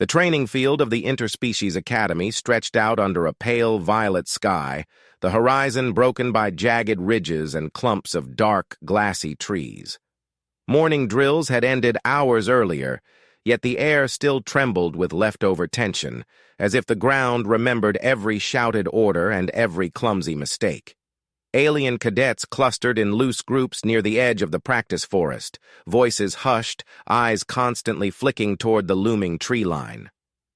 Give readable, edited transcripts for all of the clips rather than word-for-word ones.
The training field of the Interspecies Academy stretched out under a pale violet sky, the horizon broken by jagged ridges and clumps of dark, glassy trees. Morning drills had ended hours earlier, yet the air still trembled with leftover tension, as if the ground remembered every shouted order and every clumsy mistake. Alien cadets clustered in loose groups near the edge of the practice forest, voices hushed, eyes constantly flicking toward the looming tree line.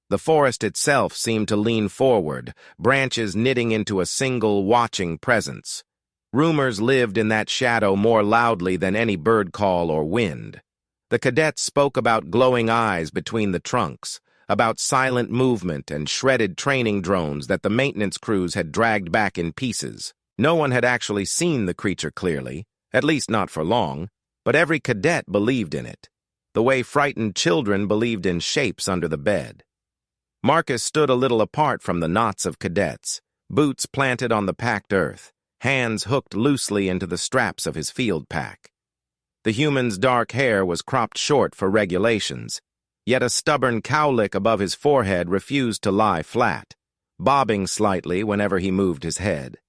The forest itself seemed to lean forward, branches knitting into a single watching presence. Rumors lived in that shadow more loudly than any bird call or wind. The cadets spoke about glowing eyes between the trunks, about silent movement and shredded training drones that the maintenance crews had dragged back in pieces. No one had actually seen the creature clearly, at least not for long, but every cadet believed in it, the way frightened children believed in shapes under the bed. Marcus stood a little apart from the knots of cadets, boots planted on the packed earth, hands hooked loosely into the straps of his field pack. The human's dark hair was cropped short for regulations, yet a stubborn cowlick above his forehead refused to lie flat, bobbing slightly whenever he moved his head.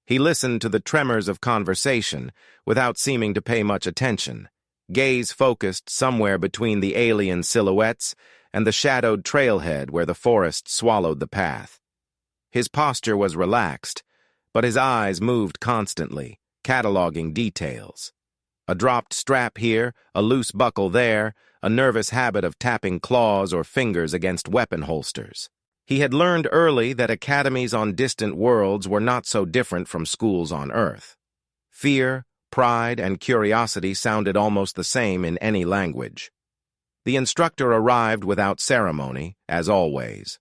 He listened to the tremors of conversation without seeming to pay much attention, gaze focused somewhere between the alien silhouettes and the shadowed trailhead where the forest swallowed the path. His posture was relaxed, but his eyes moved constantly, cataloging details. A dropped strap here, a loose buckle there, a nervous habit of tapping claws or fingers against weapon holsters. He had learned early that academies on distant worlds were not so different from schools on Earth. Fear, pride, and curiosity sounded almost the same in any language. The instructor arrived without ceremony, as always.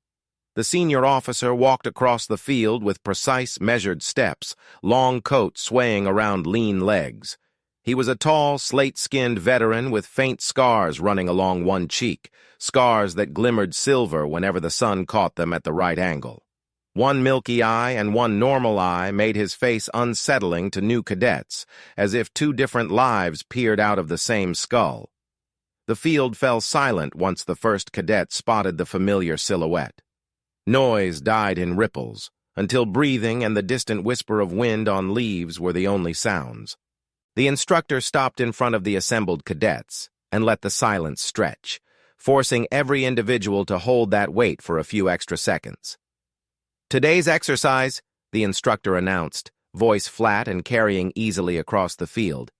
The senior officer walked across the field with precise, measured steps, long coat swaying around lean legs. He was a tall, slate-skinned veteran with faint scars running along one cheek, scars that glimmered silver whenever the sun caught them at the right angle. One milky eye and one normal eye made his face unsettling to new cadets, as if two different lives peered out of the same skull. The field fell silent once the first cadet spotted the familiar silhouette. Noise died in ripples, until breathing and the distant whisper of wind on leaves were the only sounds. The instructor stopped in front of the assembled cadets and let the silence stretch, forcing every individual to hold that weight for a few extra seconds. "Today's exercise," the instructor announced, voice flat and carrying easily across the field,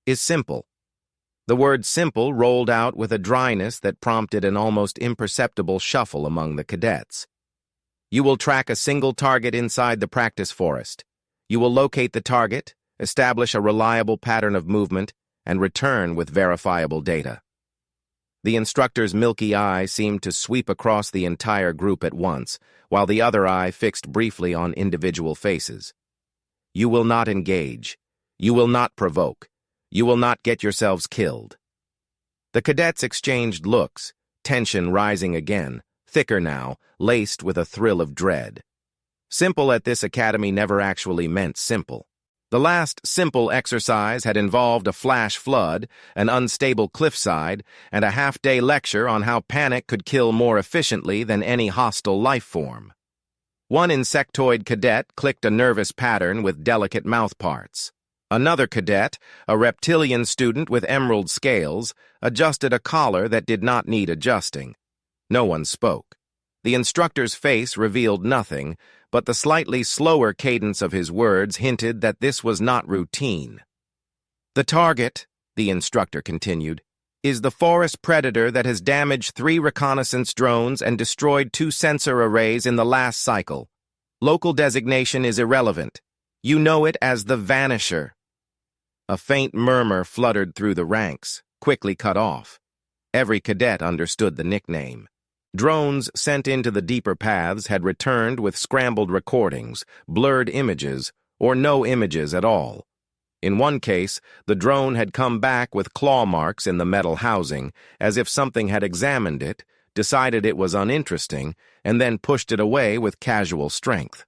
"is simple." The word simple rolled out with a dryness that prompted an almost imperceptible shuffle among the cadets. "You will track a single target inside the practice forest. You will locate the target, establish a reliable pattern of movement, and return with verifiable data." The instructor's milky eye seemed to sweep across the entire group at once, while the other eye fixed briefly on individual faces. "You will not engage. You will not provoke. You will not get yourselves killed." The cadets exchanged looks, tension rising again, thicker now, laced with a thrill of dread. Simple at this academy never actually meant simple. The last simple exercise had involved a flash flood, an unstable cliffside, and a half-day lecture on how panic could kill more efficiently than any hostile life form. One insectoid cadet clicked a nervous pattern with delicate mouthparts. Another cadet, a reptilian student with emerald scales, adjusted a collar that did not need adjusting. No one spoke. The instructor's face revealed nothing, but the slightly slower cadence of his words hinted that this was not routine. "The target," the instructor continued, "is the forest predator that has damaged 3 reconnaissance drones and destroyed 2 sensor arrays in the last cycle. Local designation is irrelevant. You know it as the Vanisher." A faint murmur fluttered through the ranks, quickly cut off. Every cadet understood the nickname. Drones sent into the deeper paths had returned with scrambled recordings, blurred images, or no images at all. In one case, the drone had come back with claw marks in the metal housing, as if something had examined it, decided it was uninteresting, and then pushed it away with casual strength.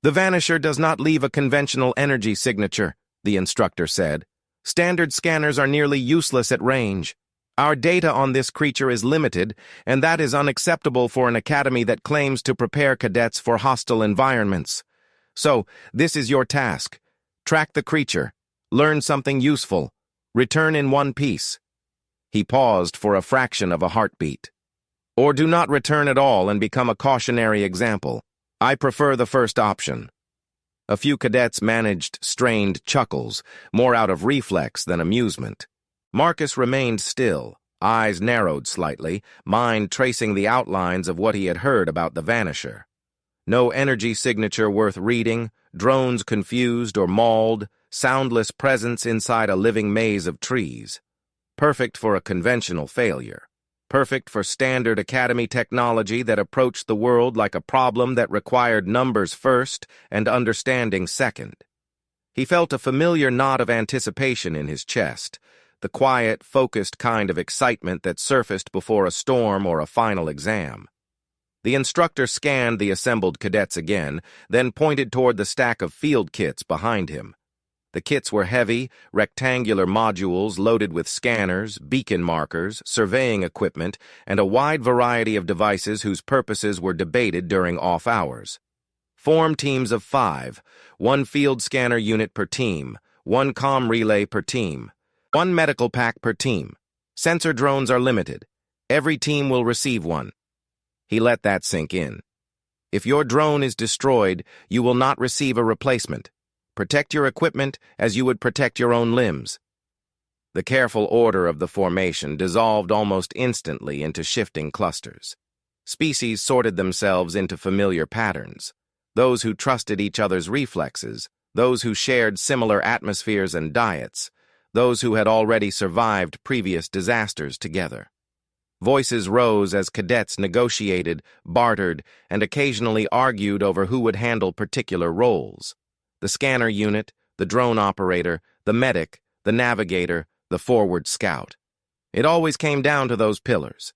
"The Vanisher does not leave a conventional energy signature," the instructor said. "Standard scanners are nearly useless at range. Our data on this creature is limited, and that is unacceptable for an academy that claims to prepare cadets for hostile environments. So, this is your task. Track the creature. Learn something useful. Return in one piece." He paused for a fraction of a heartbeat. "Or do not return at all and become a cautionary example. I prefer the first option." A few cadets managed strained chuckles, more out of reflex than amusement. Marcus remained still, eyes narrowed slightly, mind tracing the outlines of what he had heard about the Vanisher. No energy signature worth reading, drones confused or mauled, soundless presence inside a living maze of trees. Perfect for a conventional failure. Perfect for standard academy technology that approached the world like a problem that required numbers first and understanding second. He felt a familiar knot of anticipation in his chest, the quiet, focused kind of excitement that surfaced before a storm or a final exam. The instructor scanned the assembled cadets again, then pointed toward the stack of field kits behind him. The kits were heavy, rectangular modules loaded with scanners, beacon markers, surveying equipment, and a wide variety of devices whose purposes were debated during off hours. Form teams of 5, 1 field scanner unit per team, 1 comm relay per team, 1 medical pack per team. Sensor drones are limited. Every team will receive one. He let that sink in. If your drone is destroyed, you will not receive a replacement. Protect your equipment as you would protect your own limbs. The careful order of the formation dissolved almost instantly into shifting clusters. Species sorted themselves into familiar patterns. Those who trusted each other's reflexes, those who shared similar atmospheres and diets, those who had already survived previous disasters together. Voices rose as cadets negotiated, bartered, and occasionally argued over who would handle particular roles. The scanner unit, the drone operator, the medic, the navigator, the forward scout. It always came down to those pillars.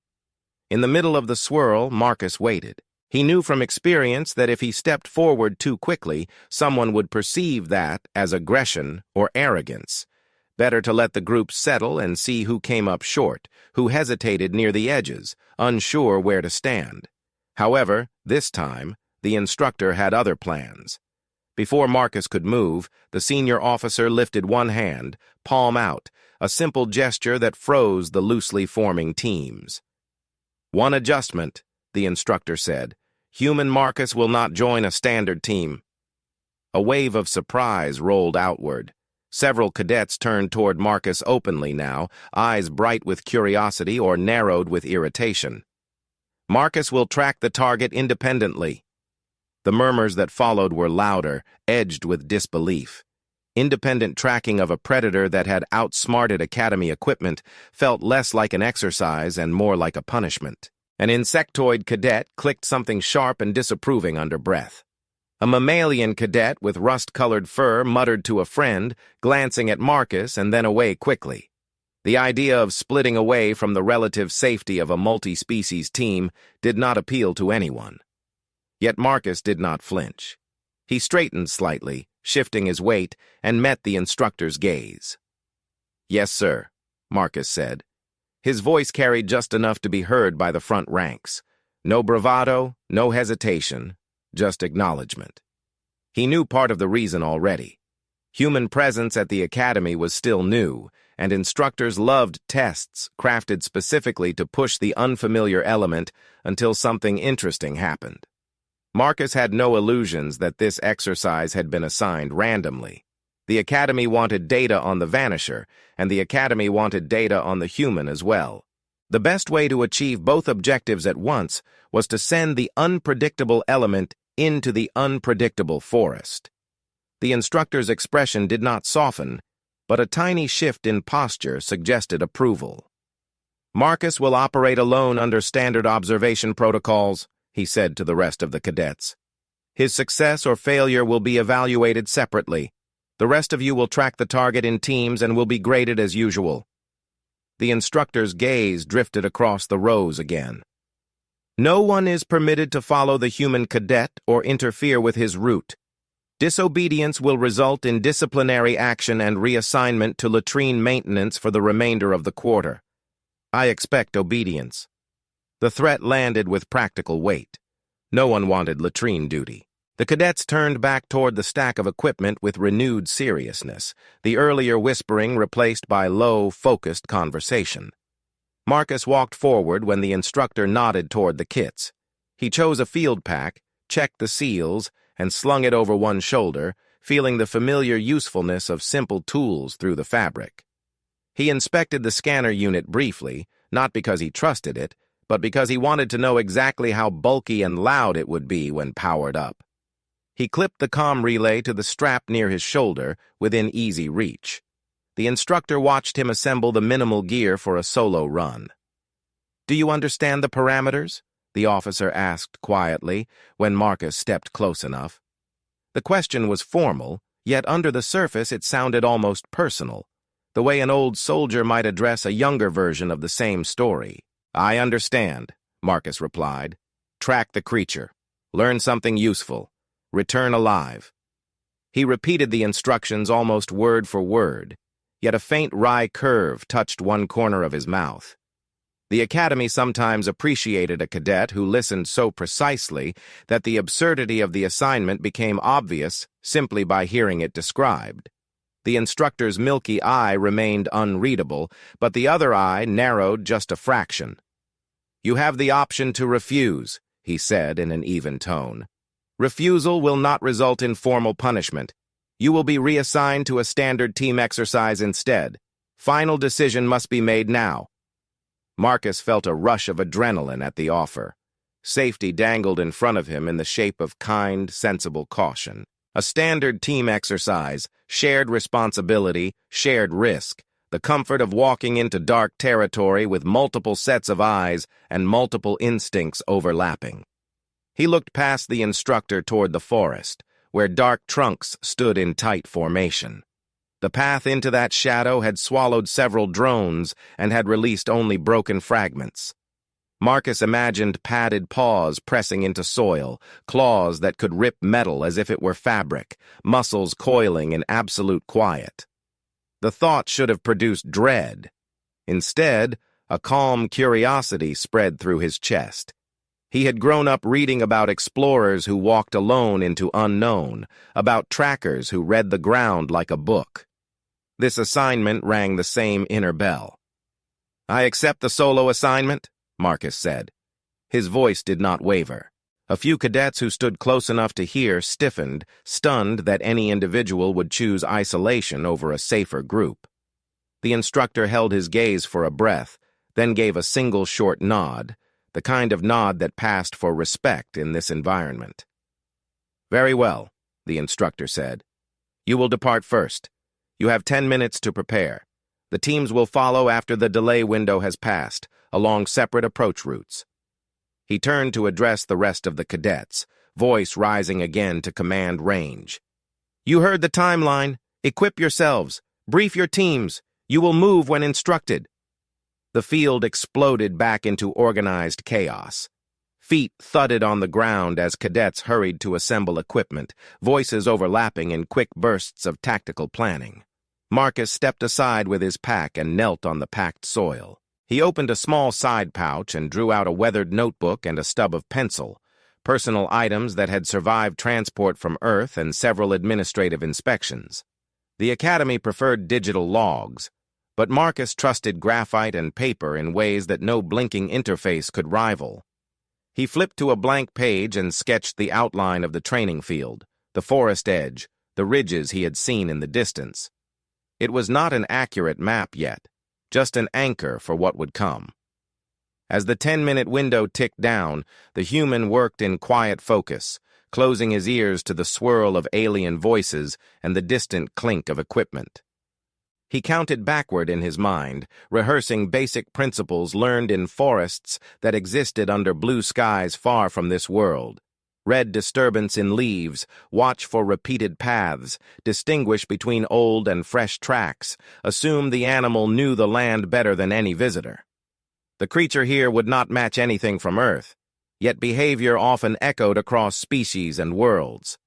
In the middle of the swirl, Marcus waited. He knew from experience that if he stepped forward too quickly, someone would perceive that as aggression or arrogance. Better to let the group settle and see who came up short, who hesitated near the edges, unsure where to stand. However, this time, the instructor had other plans. Before Marcus could move, the senior officer lifted one hand, palm out, a simple gesture that froze the loosely forming teams. "One adjustment," the instructor said. "Human Marcus will not join a standard team." A wave of surprise rolled outward. Several cadets turned toward Marcus openly now, eyes bright with curiosity or narrowed with irritation. "Marcus will track the target independently." The murmurs that followed were louder, edged with disbelief. Independent tracking of a predator that had outsmarted academy equipment felt less like an exercise and more like a punishment. An insectoid cadet clicked something sharp and disapproving under breath. A mammalian cadet with rust-colored fur muttered to a friend, glancing at Marcus and then away quickly. The idea of splitting away from the relative safety of a multi-species team did not appeal to anyone. Yet Marcus did not flinch. He straightened slightly, shifting his weight, and met the instructor's gaze. "Yes, sir," Marcus said. His voice carried just enough to be heard by the front ranks. No bravado, no hesitation, just acknowledgement. He knew part of the reason already. Human presence at the academy was still new, and instructors loved tests crafted specifically to push the unfamiliar element until something interesting happened. Marcus had no illusions that this exercise had been assigned randomly. The Academy wanted data on the Vanisher, and the Academy wanted data on the human as well. The best way to achieve both objectives at once was to send the unpredictable element into the unpredictable forest. The instructor's expression did not soften, but a tiny shift in posture suggested approval. "Marcus will operate alone under standard observation protocols," he said to the rest of the cadets. "His success or failure will be evaluated separately. The rest of you will track the target in teams and will be graded as usual." The instructor's gaze drifted across the rows again. "No one is permitted to follow the human cadet or interfere with his route. Disobedience will result in disciplinary action and reassignment to latrine maintenance for the remainder of the quarter. I expect obedience. The threat landed with practical weight. No one wanted latrine duty. The cadets turned back toward the stack of equipment with renewed seriousness, the earlier whispering replaced by low, focused conversation. Marcus walked forward when the instructor nodded toward the kits. He chose a field pack, checked the seals, and slung it over one shoulder, feeling the familiar usefulness of simple tools through the fabric. He inspected the scanner unit briefly, not because he trusted it, but because he wanted to know exactly how bulky and loud it would be when powered up. He clipped the comm relay to the strap near his shoulder, within easy reach. The instructor watched him assemble the minimal gear for a solo run. "Do you understand the parameters?" the officer asked quietly when Marcus stepped close enough. The question was formal, yet under the surface it sounded almost personal, the way an old soldier might address a younger version of the same story. "I understand," Marcus replied. "Track the creature. Learn something useful. Return alive." He repeated the instructions almost word for word, yet a faint wry curve touched one corner of his mouth. The Academy sometimes appreciated a cadet who listened so precisely that the absurdity of the assignment became obvious simply by hearing it described. The instructor's milky eye remained unreadable, but the other eye narrowed just a fraction. "You have the option to refuse," he said in an even tone. "Refusal will not result in formal punishment. You will be reassigned to a standard team exercise instead. Final decision must be made now." Marcus felt a rush of adrenaline at the offer. Safety dangled in front of him in the shape of kind, sensible caution. A standard team exercise, shared responsibility, shared risk, the comfort of walking into dark territory with multiple sets of eyes and multiple instincts overlapping. He looked past the instructor toward the forest, where dark trunks stood in tight formation. The path into that shadow had swallowed several drones and had released only broken fragments. Marcus imagined padded paws pressing into soil, claws that could rip metal as if it were fabric, muscles coiling in absolute quiet. The thought should have produced dread. Instead, a calm curiosity spread through his chest. He had grown up reading about explorers who walked alone into unknown, about trackers who read the ground like a book. This assignment rang the same inner bell. "I accept the solo assignment," Marcus said. His voice did not waver. A few cadets who stood close enough to hear stiffened, stunned that any individual would choose isolation over a safer group. The instructor held his gaze for a breath, then gave a single short nod, the kind of nod that passed for respect in this environment. "Very well," the instructor said. "You will depart first. You have 10 minutes to prepare. The teams will follow after the delay window has passed, along separate approach routes." He turned to address the rest of the cadets, voice rising again to command range. "You heard the timeline. Equip yourselves. Brief your teams. You will move when instructed." The field exploded back into organized chaos. Feet thudded on the ground as cadets hurried to assemble equipment, voices overlapping in quick bursts of tactical planning. Marcus stepped aside with his pack and knelt on the packed soil. He opened a small side pouch and drew out a weathered notebook and a stub of pencil, personal items that had survived transport from Earth and several administrative inspections. The Academy preferred digital logs, but Marcus trusted graphite and paper in ways that no blinking interface could rival. He flipped to a blank page and sketched the outline of the training field, the forest edge, the ridges he had seen in the distance. It was not an accurate map yet, just an anchor for what would come. As the 10-minute window ticked down, the human worked in quiet focus, closing his ears to the swirl of alien voices and the distant clink of equipment. He counted backward in his mind, rehearsing basic principles learned in forests that existed under blue skies far from this world. Read disturbance in leaves, watch for repeated paths, distinguish between old and fresh tracks, assume the animal knew the land better than any visitor. The creature here would not match anything from Earth, yet behavior often echoed across species and worlds.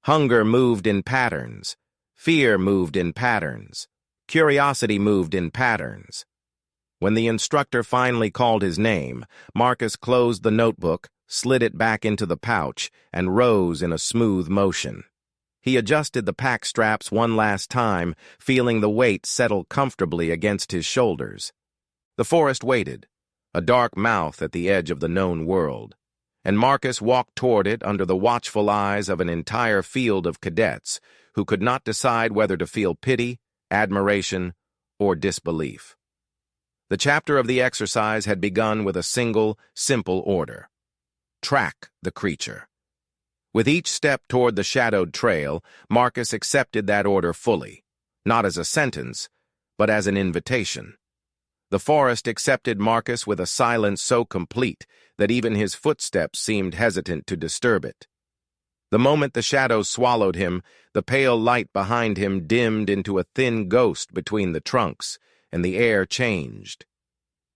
Hunger moved in patterns. Fear moved in patterns. Curiosity moved in patterns. When the instructor finally called his name, Marcus closed the notebook, slid it back into the pouch, and rose in a smooth motion. He adjusted the pack straps one last time, feeling the weight settle comfortably against his shoulders. The forest waited, a dark mouth at the edge of the known world, and Marcus walked toward it under the watchful eyes of an entire field of cadets who could not decide whether to feel pity, admiration, or disbelief. The chapter of the exercise had begun with a single, simple order: track the creature. With each step toward the shadowed trail, Marcus accepted that order fully, not as a sentence, but as an invitation. The forest accepted Marcus with a silence so complete that even his footsteps seemed hesitant to disturb it. The moment the shadows swallowed him, the pale light behind him dimmed into a thin ghost between the trunks, and the air changed.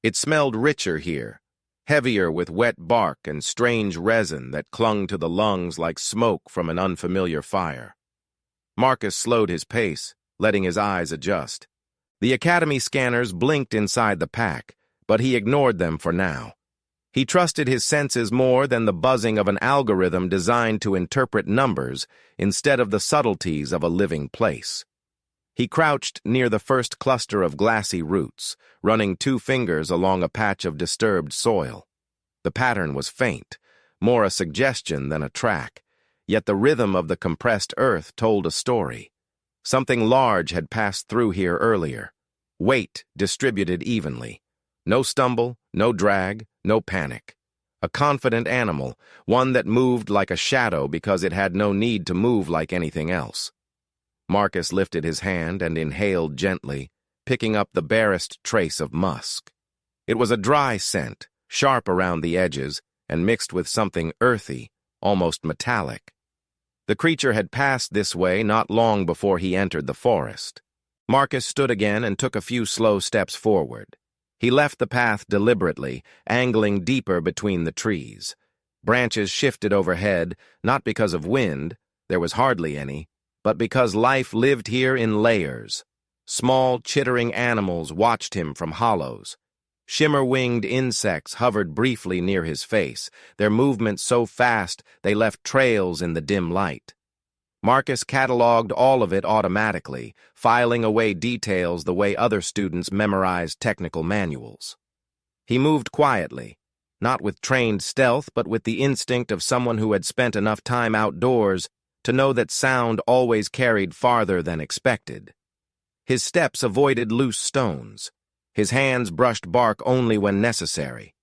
It smelled richer here, heavier with wet bark and strange resin that clung to the lungs like smoke from an unfamiliar fire. Marcus slowed his pace, letting his eyes adjust. The Academy scanners blinked inside the pack, but he ignored them for now. He trusted his senses more than the buzzing of an algorithm designed to interpret numbers instead of the subtleties of a living place. He crouched near the first cluster of glassy roots, running 2 fingers along a patch of disturbed soil. The pattern was faint, more a suggestion than a track, yet the rhythm of the compressed earth told a story. Something large had passed through here earlier. Weight distributed evenly. No stumble, no drag, no panic. A confident animal, one that moved like a shadow because it had no need to move like anything else. Marcus lifted his hand and inhaled gently, picking up the barest trace of musk. It was a dry scent, sharp around the edges, and mixed with something earthy, almost metallic. The creature had passed this way not long before he entered the forest. Marcus stood again and took a few slow steps forward. He left the path deliberately, angling deeper between the trees. Branches shifted overhead, not because of wind, there was hardly any, but because life lived here in layers. Small, chittering animals watched him from hollows. Shimmer-winged insects hovered briefly near his face, their movements so fast they left trails in the dim light. Marcus cataloged all of it automatically, filing away details the way other students memorized technical manuals. He moved quietly, not with trained stealth, but with the instinct of someone who had spent enough time outdoors to know that sound always carried farther than expected. His steps avoided loose stones. His hands brushed bark only when necessary.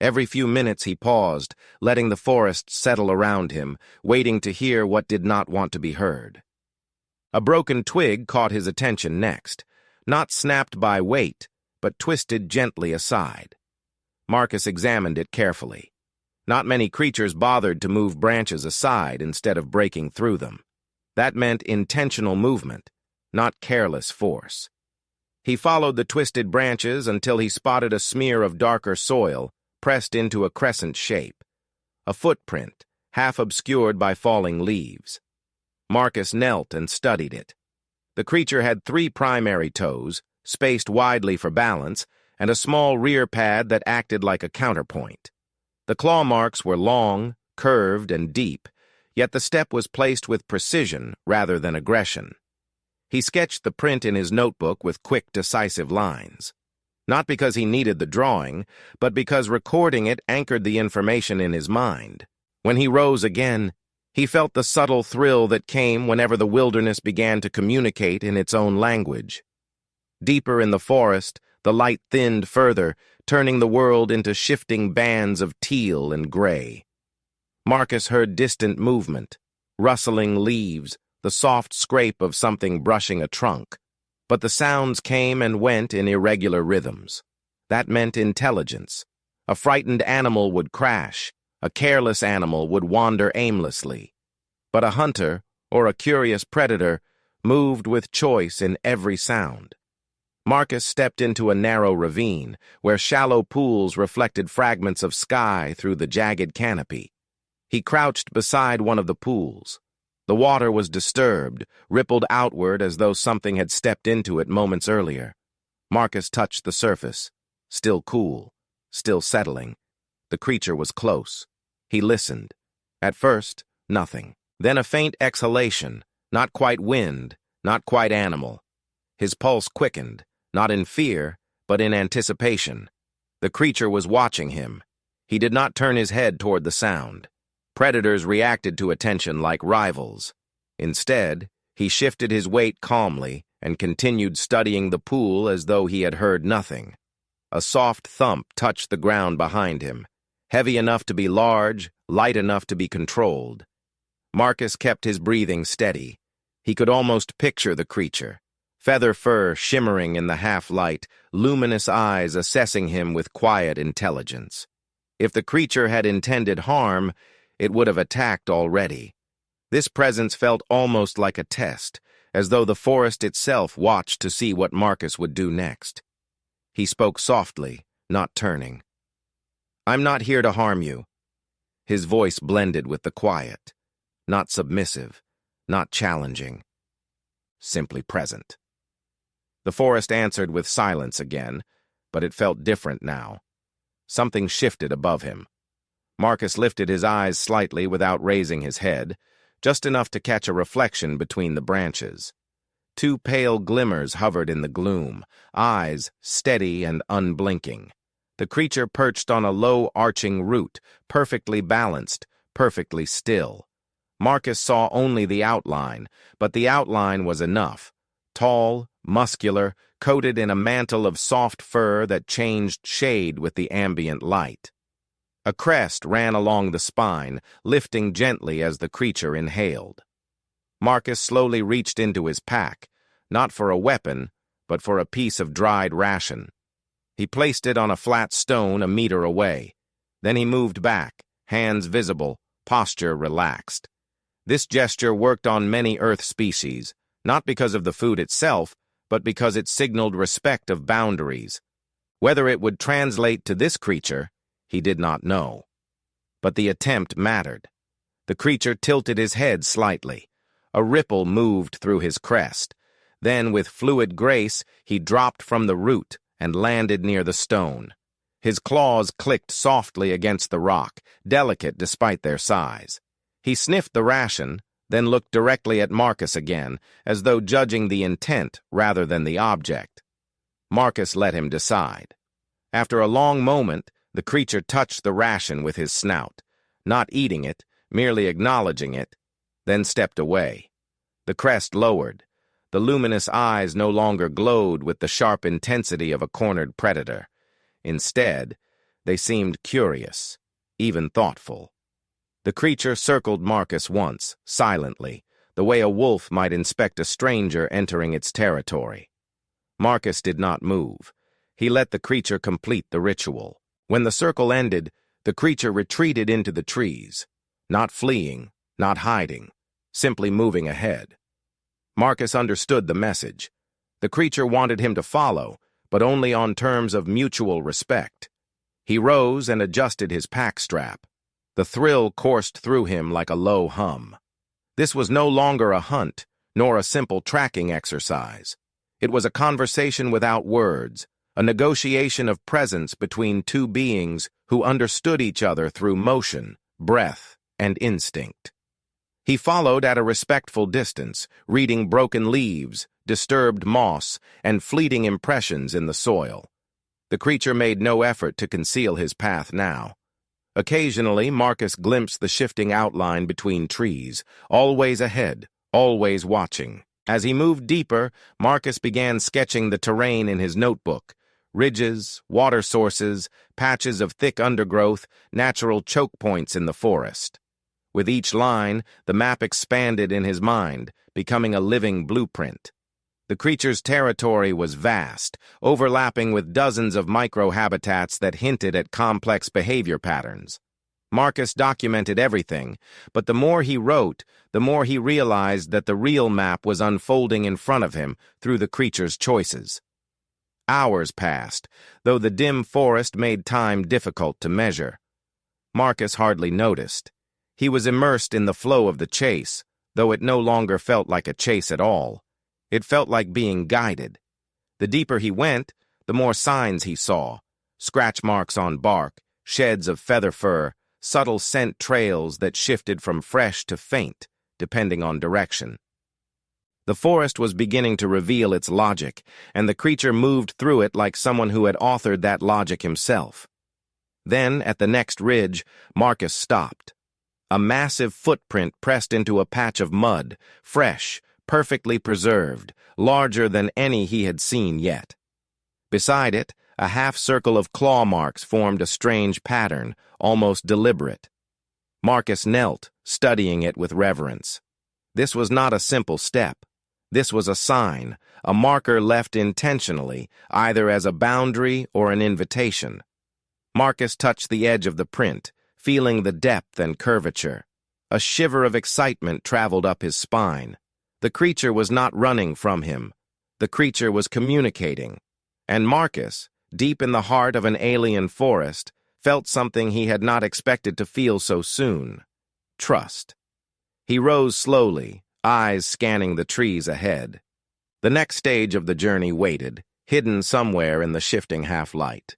Every few minutes he paused, letting the forest settle around him, waiting to hear what did not want to be heard. A broken twig caught his attention next, not snapped by weight, but twisted gently aside. Marcus examined it carefully. Not many creatures bothered to move branches aside instead of breaking through them. That meant intentional movement, not careless force. He followed the twisted branches until he spotted a smear of darker soil pressed into a crescent shape. A footprint, half obscured by falling leaves. Marcus knelt and studied it. The creature had 3 primary toes, spaced widely for balance, and a small rear pad that acted like a counterpoint. The claw marks were long, curved, and deep, yet the step was placed with precision rather than aggression. He sketched the print in his notebook with quick, decisive lines. Not because he needed the drawing, but because recording it anchored the information in his mind. When he rose again, he felt the subtle thrill that came whenever the wilderness began to communicate in its own language. Deeper in the forest, the light thinned further, turning the world into shifting bands of teal and gray. Marcus heard distant movement, rustling leaves, the soft scrape of something brushing a trunk. But the sounds came and went in irregular rhythms. That meant intelligence. A frightened animal would crash. A careless animal would wander aimlessly. But a hunter, or a curious predator, moved with choice in every sound. Marcus stepped into a narrow ravine, where shallow pools reflected fragments of sky through the jagged canopy. He crouched beside one of the pools. The water was disturbed, rippled outward as though something had stepped into it moments earlier. Marcus touched the surface. still cool, still settling. The creature was close. He listened. At first, nothing. Then a faint exhalation, not quite wind, not quite animal. His pulse quickened, not in fear, but in anticipation. The creature was watching him. He did not turn his head toward the sound. Predators reacted to attention like rivals. Instead, he shifted his weight calmly and continued studying the pool as though he had heard nothing. A soft thump touched the ground behind him, heavy enough to be large, light enough to be controlled. Marcus kept his breathing steady. He could almost picture the creature, feather fur shimmering in the half-light, luminous eyes assessing him with quiet intelligence. If the creature had intended harm, it would have attacked already. This presence felt almost like a test, as though the forest itself watched to see what Marcus would do next. He spoke softly, not turning. "I'm not here to harm you." His voice blended with the quiet, not submissive, not challenging, simply present. The forest answered with silence again, but it felt different now. Something shifted above him. Marcus lifted his eyes slightly without raising his head, just enough to catch a reflection between the branches. Two pale glimmers hovered in the gloom, eyes steady and unblinking. The creature perched on a low arching root, perfectly balanced, perfectly still. Marcus saw only the outline, but the outline was enough. Tall, muscular, coated in a mantle of soft fur that changed shade with the ambient light. A crest ran along the spine, lifting gently as the creature inhaled. Marcus slowly reached into his pack, not for a weapon, but for a piece of dried ration. He placed it on a flat stone a meter away. Then he moved back, hands visible, posture relaxed. This gesture worked on many Earth species, not because of the food itself, but because it signaled respect of boundaries. Whether it would translate to this creature, he did not know. But the attempt mattered. The creature tilted his head slightly. A ripple moved through his crest. Then, with fluid grace, he dropped from the root and landed near the stone. His claws clicked softly against the rock, delicate despite their size. He sniffed the ration, then looked directly at Marcus again, as though judging the intent rather than the object. Marcus let him decide. After a long moment, the creature touched the ration with his snout, not eating it, merely acknowledging it, then stepped away. The crest lowered. The luminous eyes no longer glowed with the sharp intensity of a cornered predator. Instead, they seemed curious, even thoughtful. The creature circled Marcus once, silently, the way a wolf might inspect a stranger entering its territory. Marcus did not move. He let the creature complete the ritual. When the circle ended, the creature retreated into the trees, not fleeing, not hiding, simply moving ahead. Marcus understood the message. The creature wanted him to follow, but only on terms of mutual respect. He rose and adjusted his pack strap. The thrill coursed through him like a low hum. This was no longer a hunt, nor a simple tracking exercise. It was a conversation without words, a negotiation of presence between two beings who understood each other through motion, breath, and instinct. He followed at a respectful distance, reading broken leaves, disturbed moss, and fleeting impressions in the soil. The creature made no effort to conceal his path now. Occasionally, Marcus glimpsed the shifting outline between trees, always ahead, always watching. As he moved deeper, Marcus began sketching the terrain in his notebook. Ridges, water sources, patches of thick undergrowth, natural choke points in the forest. With each line, the map expanded in his mind, becoming a living blueprint. The creature's territory was vast, overlapping with dozens of microhabitats that hinted at complex behavior patterns. Marcus documented everything, but the more he wrote, the more he realized that the real map was unfolding in front of him through the creature's choices. Hours passed, though the dim forest made time difficult to measure. Marcus hardly noticed. He was immersed in the flow of the chase, though it no longer felt like a chase at all. It felt like being guided. The deeper he went, the more signs he saw, Scratch marks on bark, sheds of feather fur, subtle scent trails that shifted from fresh to faint, depending on direction. The forest was beginning to reveal its logic, and the creature moved through it like someone who had authored that logic himself. Then, at the next ridge, Marcus stopped. A massive footprint pressed into a patch of mud, fresh, perfectly preserved, larger than any he had seen yet. Beside it, a half-circle of claw marks formed a strange pattern, almost deliberate. Marcus knelt, studying it with reverence. This was not a simple step. This was a sign, a marker left intentionally, either as a boundary or an invitation. Marcus touched the edge of the print, feeling the depth and curvature. A shiver of excitement traveled up his spine. The creature was not running from him. The creature was communicating. And Marcus, deep in the heart of an alien forest, felt something he had not expected to feel so soon: trust. He rose slowly, eyes scanning the trees ahead. The next stage of the journey waited, hidden somewhere in the shifting half-light.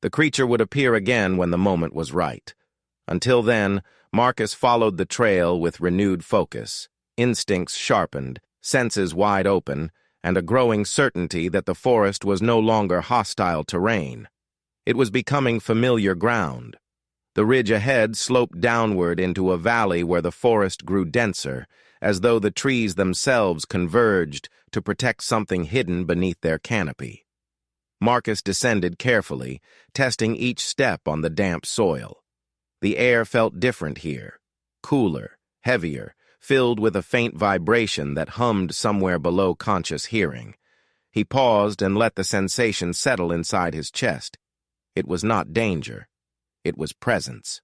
The creature would appear again when the moment was right. Until then, Marcus followed the trail with renewed focus, instincts sharpened, senses wide open, and a growing certainty that the forest was no longer hostile terrain. It was becoming familiar ground. The ridge ahead sloped downward into a valley where the forest grew denser, as though the trees themselves converged to protect something hidden beneath their canopy. Marcus descended carefully, testing each step on the damp soil. The air felt different here, cooler, heavier, filled with a faint vibration that hummed somewhere below conscious hearing. He paused and let the sensation settle inside his chest. It was not danger. It was presence.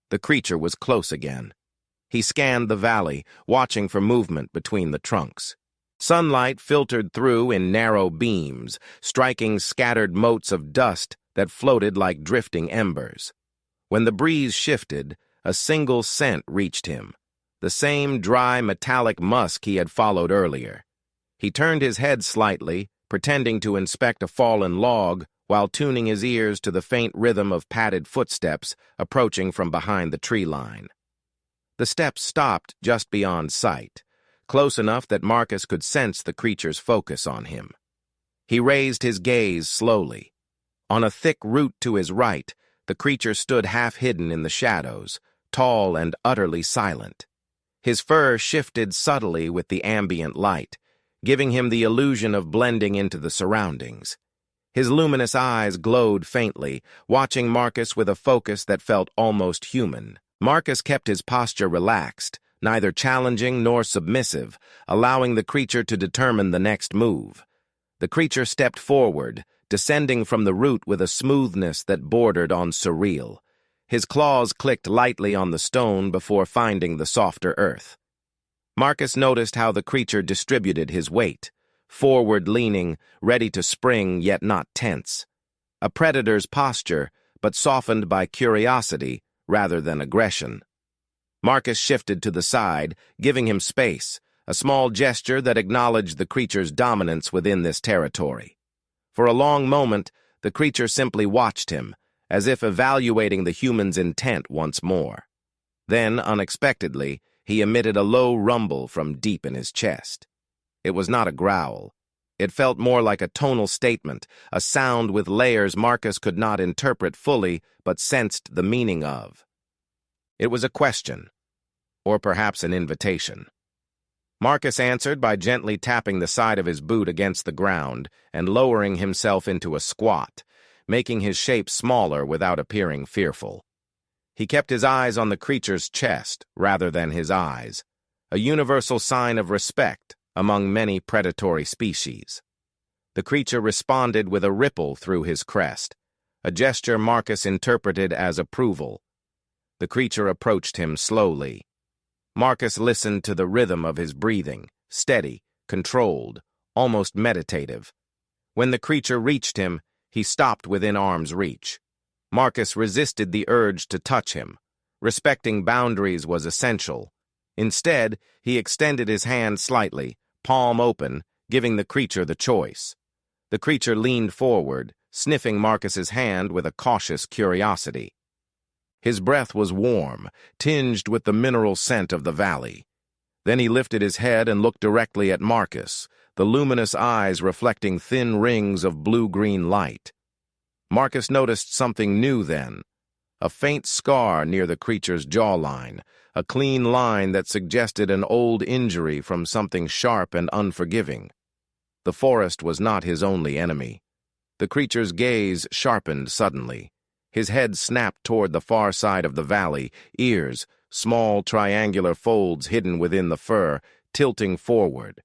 The creature was close again. He scanned the valley, watching for movement between the trunks. Sunlight filtered through in narrow beams, striking scattered motes of dust that floated like drifting embers. When the breeze shifted, a single scent reached him, the same dry metallic musk he had followed earlier. He turned his head slightly, pretending to inspect a fallen log, while tuning his ears to the faint rhythm of padded footsteps approaching from behind the tree line. The steps stopped just beyond sight, close enough that Marcus could sense the creature's focus on him. He raised his gaze slowly. On a thick root to his right, the creature stood half-hidden in the shadows, tall and utterly silent. His fur shifted subtly with the ambient light, giving him the illusion of blending into the surroundings. His luminous eyes glowed faintly, watching Marcus with a focus that felt almost human. Marcus kept his posture relaxed, neither challenging nor submissive, allowing the creature to determine the next move. The creature stepped forward, descending from the root with a smoothness that bordered on surreal. His claws clicked lightly on the stone before finding the softer earth. Marcus noticed how the creature distributed his weight, forward-leaning, ready to spring yet not tense. A predator's posture, but softened by curiosity rather than aggression. Marcus shifted to the side, giving him space, a small gesture that acknowledged the creature's dominance within this territory. For a long moment, the creature simply watched him, as if evaluating the human's intent once more. Then, unexpectedly, he emitted a low rumble from deep in his chest. It was not a growl. It felt more like a tonal statement, a sound with layers Marcus could not interpret fully, but sensed the meaning of. It was a question, or perhaps an invitation. Marcus answered by gently tapping the side of his boot against the ground and lowering himself into a squat, making his shape smaller without appearing fearful. He kept his eyes on the creature's chest rather than his eyes, a universal sign of respect among many predatory species. The creature responded with a ripple through his crest, a gesture Marcus interpreted as approval. The creature approached him slowly. Marcus listened to the rhythm of his breathing, steady, controlled, almost meditative. When the creature reached him, he stopped within arm's reach. Marcus resisted the urge to touch him. Respecting boundaries was essential. Instead, he extended his hand slightly, palm open, giving the creature the choice. The creature leaned forward, sniffing Marcus's hand with a cautious curiosity. His breath was warm, tinged with the mineral scent of the valley. Then he lifted his head and looked directly at Marcus, the luminous eyes reflecting thin rings of blue-green light. Marcus noticed something new then, a faint scar near the creature's jawline, a clean line that suggested an old injury from something sharp and unforgiving. The forest was not his only enemy. The creature's gaze sharpened suddenly. His head snapped toward the far side of the valley, ears, small triangular folds hidden within the fur, tilting forward.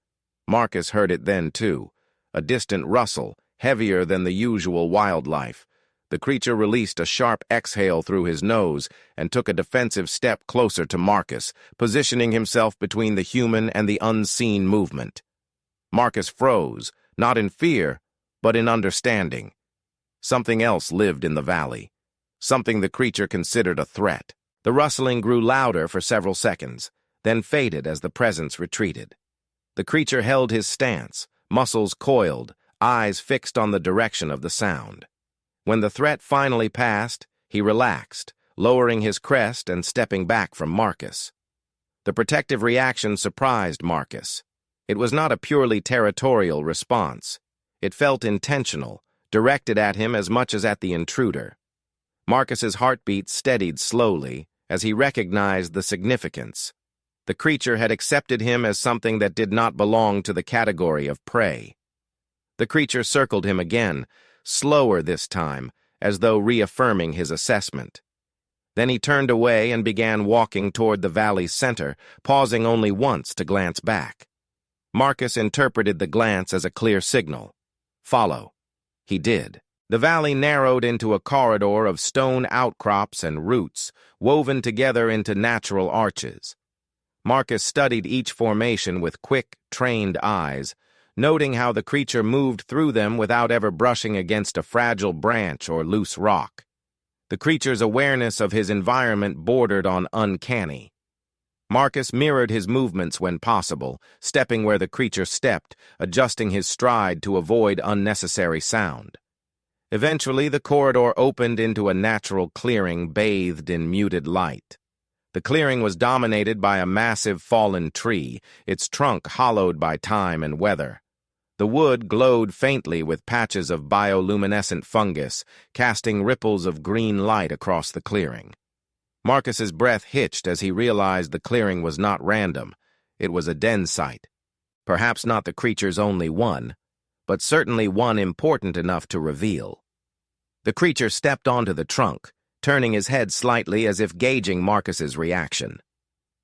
Marcus heard it then, too, a distant rustle, heavier than the usual wildlife. The creature released a sharp exhale through his nose and took a defensive step closer to Marcus, positioning himself between the human and the unseen movement. Marcus froze, not in fear, but in understanding. Something else lived in the valley, something the creature considered a threat. The rustling grew louder for several seconds, then faded as the presence retreated. The creature held his stance, muscles coiled, eyes fixed on the direction of the sound. When the threat finally passed, he relaxed, lowering his crest and stepping back from Marcus. The protective reaction surprised Marcus. It was not a purely territorial response. It felt intentional, directed at him as much as at the intruder. Marcus's heartbeat steadied slowly as he recognized the significance. The creature had accepted him as something that did not belong to the category of prey. The creature circled him again, slower this time, as though reaffirming his assessment. Then he turned away and began walking toward the valley's center, pausing only once to glance back. Marcus interpreted the glance as a clear signal. Follow. He did. The valley narrowed into a corridor of stone outcrops and roots, woven together into natural arches. Marcus studied each formation with quick, trained eyes, noting how the creature moved through them without ever brushing against a fragile branch or loose rock. The creature's awareness of his environment bordered on uncanny. Marcus mirrored his movements when possible, stepping where the creature stepped, adjusting his stride to avoid unnecessary sound. Eventually, the corridor opened into a natural clearing bathed in muted light. The clearing was dominated by a massive fallen tree, its trunk hollowed by time and weather. The wood glowed faintly with patches of bioluminescent fungus, casting ripples of green light across the clearing. Marcus's breath hitched as he realized the clearing was not random. It was a den site. Perhaps not the creature's only one, but certainly one important enough to reveal. The creature stepped onto the trunk, turning his head slightly as if gauging Marcus's reaction.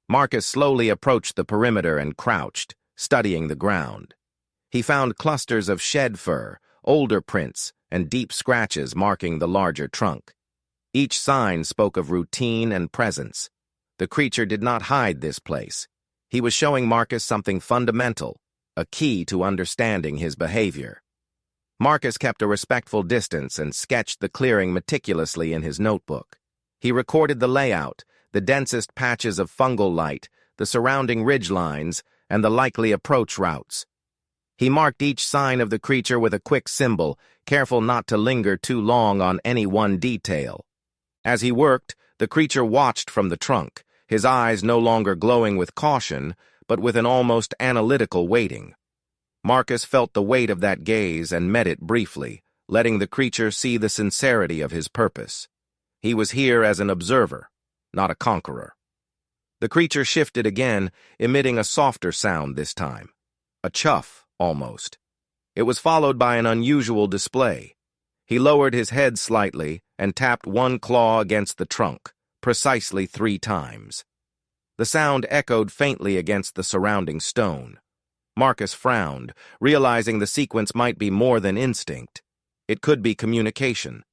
Marcus slowly approached the perimeter and crouched, studying the ground. He found clusters of shed fur, older prints, and deep scratches marking the larger trunk. Each sign spoke of routine and presence. The creature did not hide this place. He was showing Marcus something fundamental, a key to understanding his behavior. Marcus kept a respectful distance and sketched the clearing meticulously in his notebook. He recorded the layout, the densest patches of fungal light, the surrounding ridgelines, and the likely approach routes. He marked each sign of the creature with a quick symbol, careful not to linger too long on any one detail. As he worked, the creature watched from the trunk, his eyes no longer glowing with caution, but with an almost analytical waiting. Marcus felt the weight of that gaze and met it briefly, letting the creature see the sincerity of his purpose. He was here as an observer, not a conqueror. The creature shifted again, emitting a softer sound this time. A chuff, almost. It was followed by an unusual display. He lowered his head slightly and tapped one claw against the trunk, precisely 3 times. The sound echoed faintly against the surrounding stone. Marcus frowned, realizing the sequence might be more than instinct. It could be communication.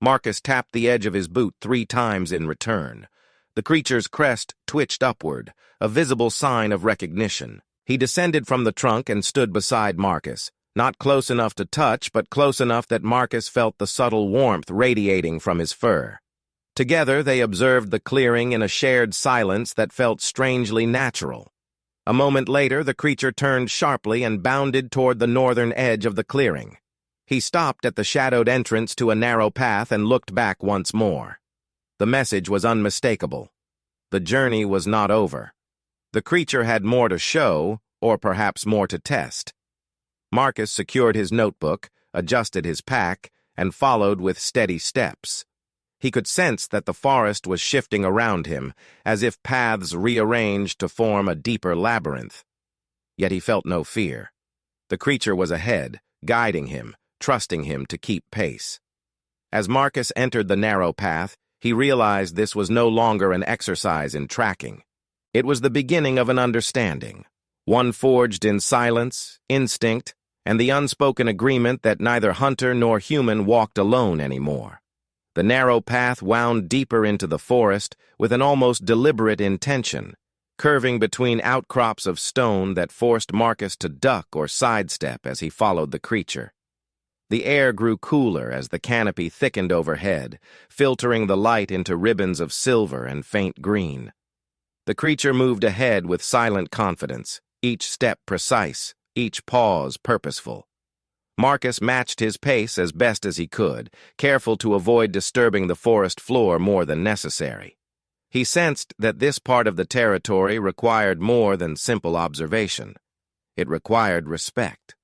Marcus tapped the edge of his boot 3 times in return. The creature's crest twitched upward, a visible sign of recognition. He descended from the trunk and stood beside Marcus, not close enough to touch, but close enough that Marcus felt the subtle warmth radiating from his fur. Together, they observed the clearing in a shared silence that felt strangely natural. A moment later, the creature turned sharply and bounded toward the northern edge of the clearing. He stopped at the shadowed entrance to a narrow path and looked back once more. The message was unmistakable. The journey was not over. The creature had more to show, or perhaps more to test. Marcus secured his notebook, adjusted his pack, and followed with steady steps. He could sense that the forest was shifting around him, as if paths rearranged to form a deeper labyrinth. Yet he felt no fear. The creature was ahead, guiding him, trusting him to keep pace. As Marcus entered the narrow path, he realized this was no longer an exercise in tracking. It was the beginning of an understanding, one forged in silence, instinct, and the unspoken agreement that neither hunter nor human walked alone anymore. The narrow path wound deeper into the forest with an almost deliberate intention, curving between outcrops of stone that forced Marcus to duck or sidestep as he followed the creature. The air grew cooler as the canopy thickened overhead, filtering the light into ribbons of silver and faint green. The creature moved ahead with silent confidence, each step precise, each pause purposeful. Marcus matched his pace as best as he could, careful to avoid disturbing the forest floor more than necessary. He sensed that this part of the territory required more than simple observation. It required respect.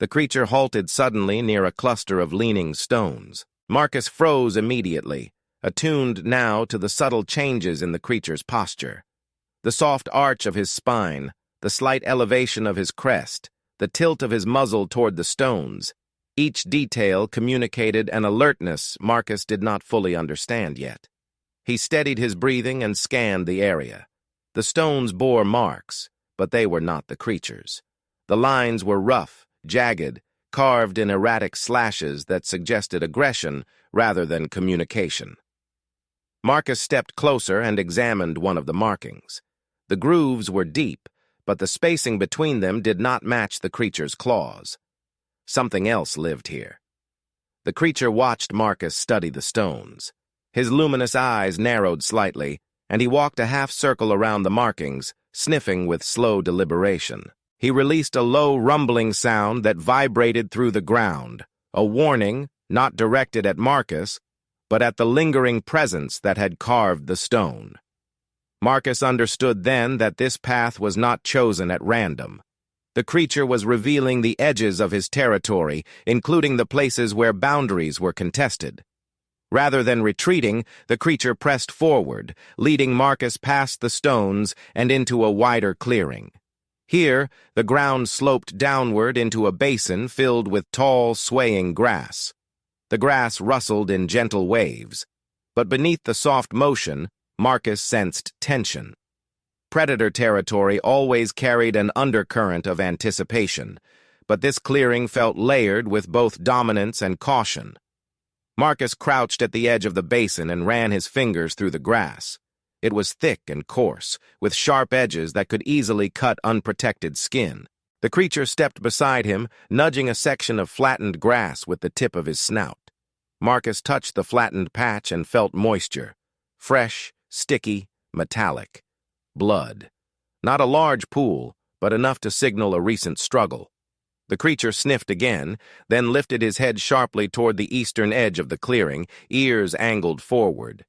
The creature halted suddenly near a cluster of leaning stones. Marcus froze immediately, attuned now to the subtle changes in the creature's posture. The soft arch of his spine, the slight elevation of his crest, the tilt of his muzzle toward the stones. Each detail communicated an alertness Marcus did not fully understand yet. He steadied his breathing and scanned the area. The stones bore marks, but they were not the creature's. The lines were rough, jagged, carved in erratic slashes that suggested aggression rather than communication. Marcus stepped closer and examined one of the markings. The grooves were deep, but the spacing between them did not match the creature's claws. Something else lived here. The creature watched Marcus study the stones. His luminous eyes narrowed slightly, and he walked a half-circle around the markings, sniffing with slow deliberation. He released a low rumbling sound that vibrated through the ground, a warning not directed at Marcus, but at the lingering presence that had carved the stone. Marcus understood then that this path was not chosen at random. The creature was revealing the edges of his territory, including the places where boundaries were contested. Rather than retreating, the creature pressed forward, leading Marcus past the stones and into a wider clearing. Here, the ground sloped downward into a basin filled with tall, swaying grass. The grass rustled in gentle waves, but beneath the soft motion, Marcus sensed tension. Predator territory always carried an undercurrent of anticipation, but this clearing felt layered with both dominance and caution. Marcus crouched at the edge of the basin and ran his fingers through the grass. It was thick and coarse, with sharp edges that could easily cut unprotected skin. The creature stepped beside him, nudging a section of flattened grass with the tip of his snout. Marcus touched the flattened patch and felt moisture. Fresh, sticky, metallic. Blood. Not a large pool, but enough to signal a recent struggle. The creature sniffed again, then lifted his head sharply toward the eastern edge of the clearing, ears angled forward.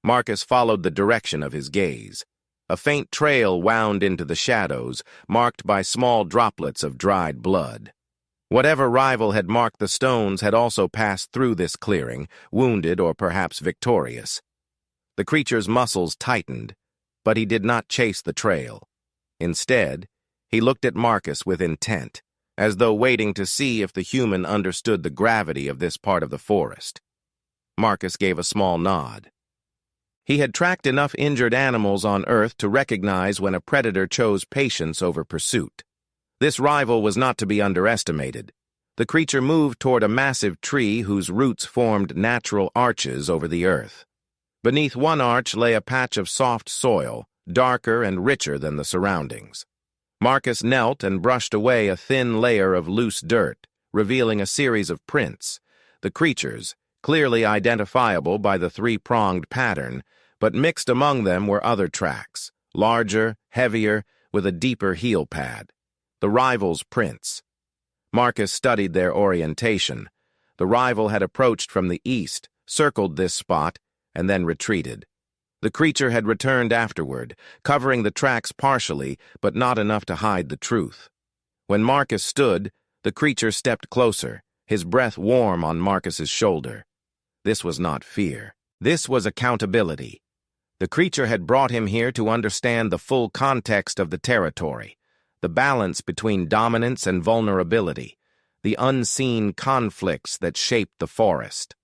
Marcus followed the direction of his gaze. A faint trail wound into the shadows, marked by small droplets of dried blood. Whatever rival had marked the stones had also passed through this clearing, wounded or perhaps victorious. The creature's muscles tightened, but he did not chase the trail. Instead, he looked at Marcus with intent, as though waiting to see if the human understood the gravity of this part of the forest. Marcus gave a small nod. He had tracked enough injured animals on Earth to recognize when a predator chose patience over pursuit. This rival was not to be underestimated. The creature moved toward a massive tree whose roots formed natural arches over the earth. Beneath one arch lay a patch of soft soil, darker and richer than the surroundings. Marcus knelt and brushed away a thin layer of loose dirt, revealing a series of prints. The creature's, clearly identifiable by the three-pronged pattern, but mixed among them were other tracks, larger, heavier, with a deeper heel pad. The rival's prints. Marcus studied their orientation, The rival had approached from the east, circled this spot, and then retreated. The creature had returned afterward, covering the tracks partially, but not enough to hide the truth. When Marcus stood, the creature stepped closer, his breath warm on Marcus's shoulder. This was not fear. This was accountability. The creature had brought him here to understand the full context of the territory, the balance between dominance and vulnerability, the unseen conflicts that shaped the forest.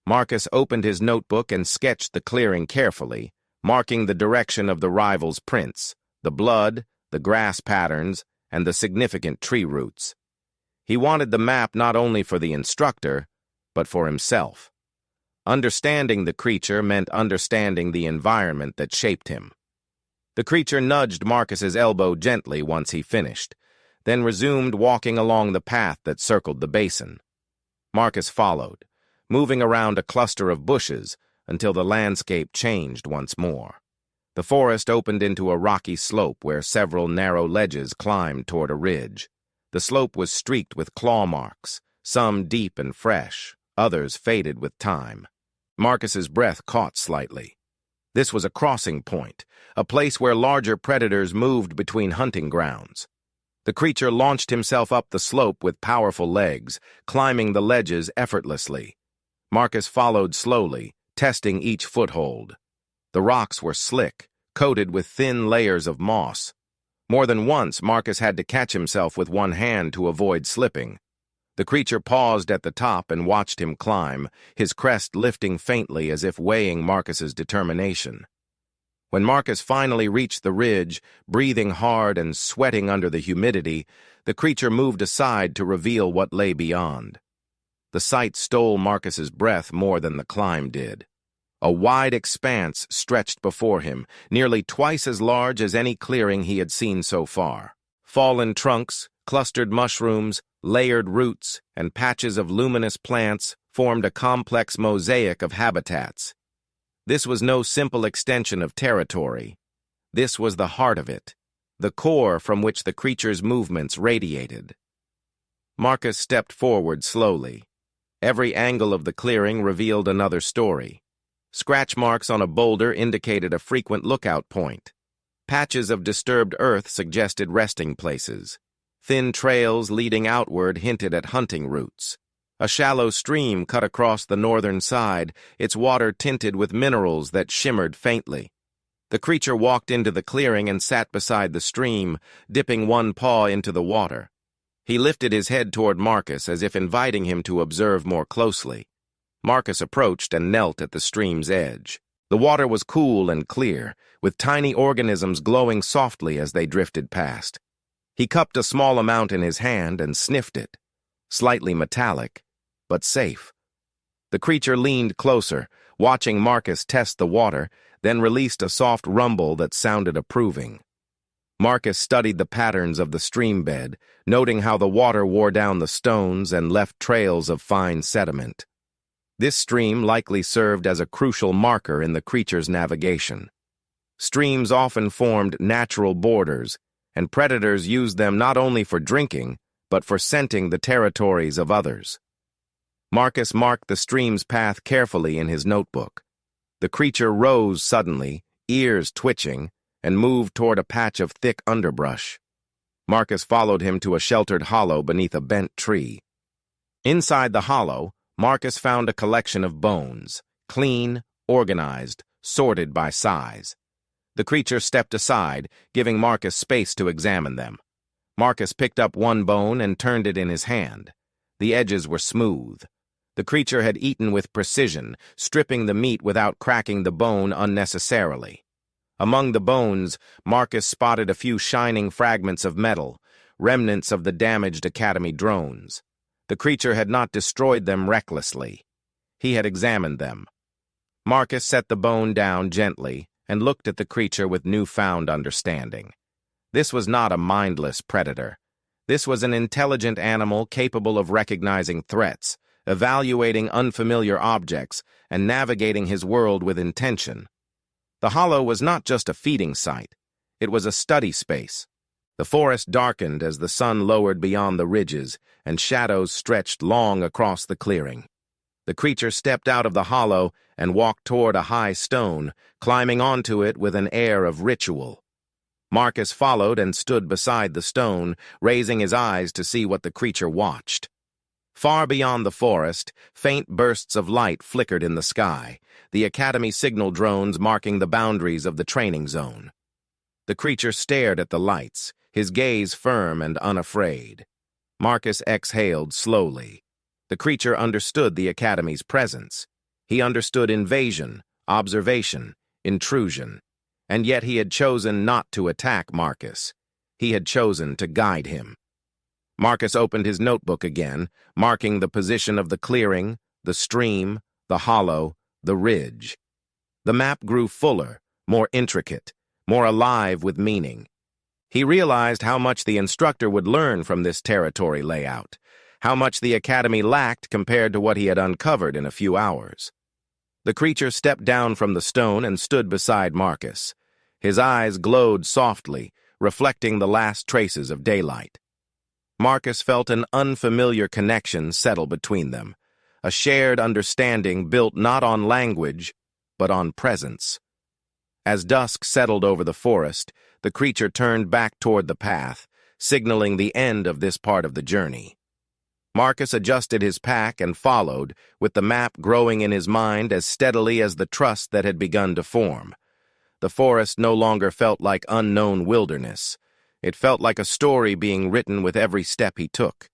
Marcus opened his notebook and sketched the clearing carefully, marking the direction of the rival's prints, the blood, the grass patterns, and the significant tree roots. He wanted the map not only for the instructor, but for himself. Understanding the creature meant understanding the environment that shaped him. The creature nudged Marcus's elbow gently once he finished, then resumed walking along the path that circled the basin. Marcus followed, moving around a cluster of bushes until the landscape changed once more. The forest opened into a rocky slope where several narrow ledges climbed toward a ridge. The slope was streaked with claw marks, some deep and fresh, others faded with time. Marcus's breath caught slightly. This was a crossing point, a place where larger predators moved between hunting grounds. The creature launched himself up the slope with powerful legs, climbing the ledges effortlessly. Marcus followed slowly, testing each foothold. The rocks were slick, coated with thin layers of moss. More than once, Marcus had to catch himself with one hand to avoid slipping. The creature paused at the top and watched him climb, his crest lifting faintly as if weighing Marcus's determination. When Marcus finally reached the ridge, breathing hard and sweating under the humidity, the creature moved aside to reveal what lay beyond. The sight stole Marcus's breath more than the climb did. A wide expanse stretched before him, nearly twice as large as any clearing he had seen so far. Fallen trunks, clustered mushrooms, layered roots, and patches of luminous plants formed a complex mosaic of habitats. This was no simple extension of territory. This was the heart of it, the core from which the creature's movements radiated. Marcus stepped forward slowly. Every angle of the clearing revealed another story. Scratch marks on a boulder indicated a frequent lookout point. Patches of disturbed earth suggested resting places. Thin trails leading outward hinted at hunting routes. A shallow stream cut across the northern side, its water tinted with minerals that shimmered faintly. The creature walked into the clearing and sat beside the stream, dipping one paw into the water. He lifted his head toward Marcus as if inviting him to observe more closely. Marcus approached and knelt at the stream's edge. The water was cool and clear, with tiny organisms glowing softly as they drifted past. He cupped a small amount in his hand and sniffed it. Slightly metallic, but safe. The creature leaned closer, watching Marcus test the water, then released a soft rumble that sounded approving. Marcus studied the patterns of the stream bed, noting how the water wore down the stones and left trails of fine sediment. This stream likely served as a crucial marker in the creature's navigation. Streams often formed natural borders, and predators used them not only for drinking, but for scenting the territories of others. Marcus marked the stream's path carefully in his notebook. The creature rose suddenly, ears twitching, and moved toward a patch of thick underbrush. Marcus followed him to a sheltered hollow beneath a bent tree. Inside the hollow, Marcus found a collection of bones, clean, organized, sorted by size. The creature stepped aside, giving Marcus space to examine them. Marcus picked up one bone and turned it in his hand. The edges were smooth. The creature had eaten with precision, stripping the meat without cracking the bone unnecessarily. Among the bones, Marcus spotted a few shining fragments of metal, remnants of the damaged Academy drones. The creature had not destroyed them recklessly. He had examined them. Marcus set the bone down gently and looked at the creature with newfound understanding. This was not a mindless predator. This was an intelligent animal capable of recognizing threats, evaluating unfamiliar objects, and navigating his world with intention. The hollow was not just a feeding site. It was a study space. The forest darkened as the sun lowered beyond the ridges, and shadows stretched long across the clearing. The creature stepped out of the hollow and walked toward a high stone, climbing onto it with an air of ritual. Marcus followed and stood beside the stone, raising his eyes to see what the creature watched. Far beyond the forest, faint bursts of light flickered in the sky, the Academy signal drones marking the boundaries of the training zone. The creature stared at the lights, his gaze firm and unafraid. Marcus exhaled slowly. The creature understood the Academy's presence. He understood invasion, observation, intrusion. And yet he had chosen not to attack Marcus. He had chosen to guide him. Marcus opened his notebook again, marking the position of the clearing, the stream, the hollow, the ridge. The map grew fuller, more intricate, more alive with meaning. He realized how much the instructor would learn from this territory layout, how much the Academy lacked compared to what he had uncovered in a few hours. The creature stepped down from the stone and stood beside Marcus. His eyes glowed softly, reflecting the last traces of daylight. Marcus felt an unfamiliar connection settle between them, a shared understanding built not on language, but on presence. As dusk settled over the forest, the creature turned back toward the path, signaling the end of this part of the journey. Marcus adjusted his pack and followed, with the map growing in his mind as steadily as the trust that had begun to form. The forest no longer felt like unknown wilderness. It felt like a story being written with every step he took.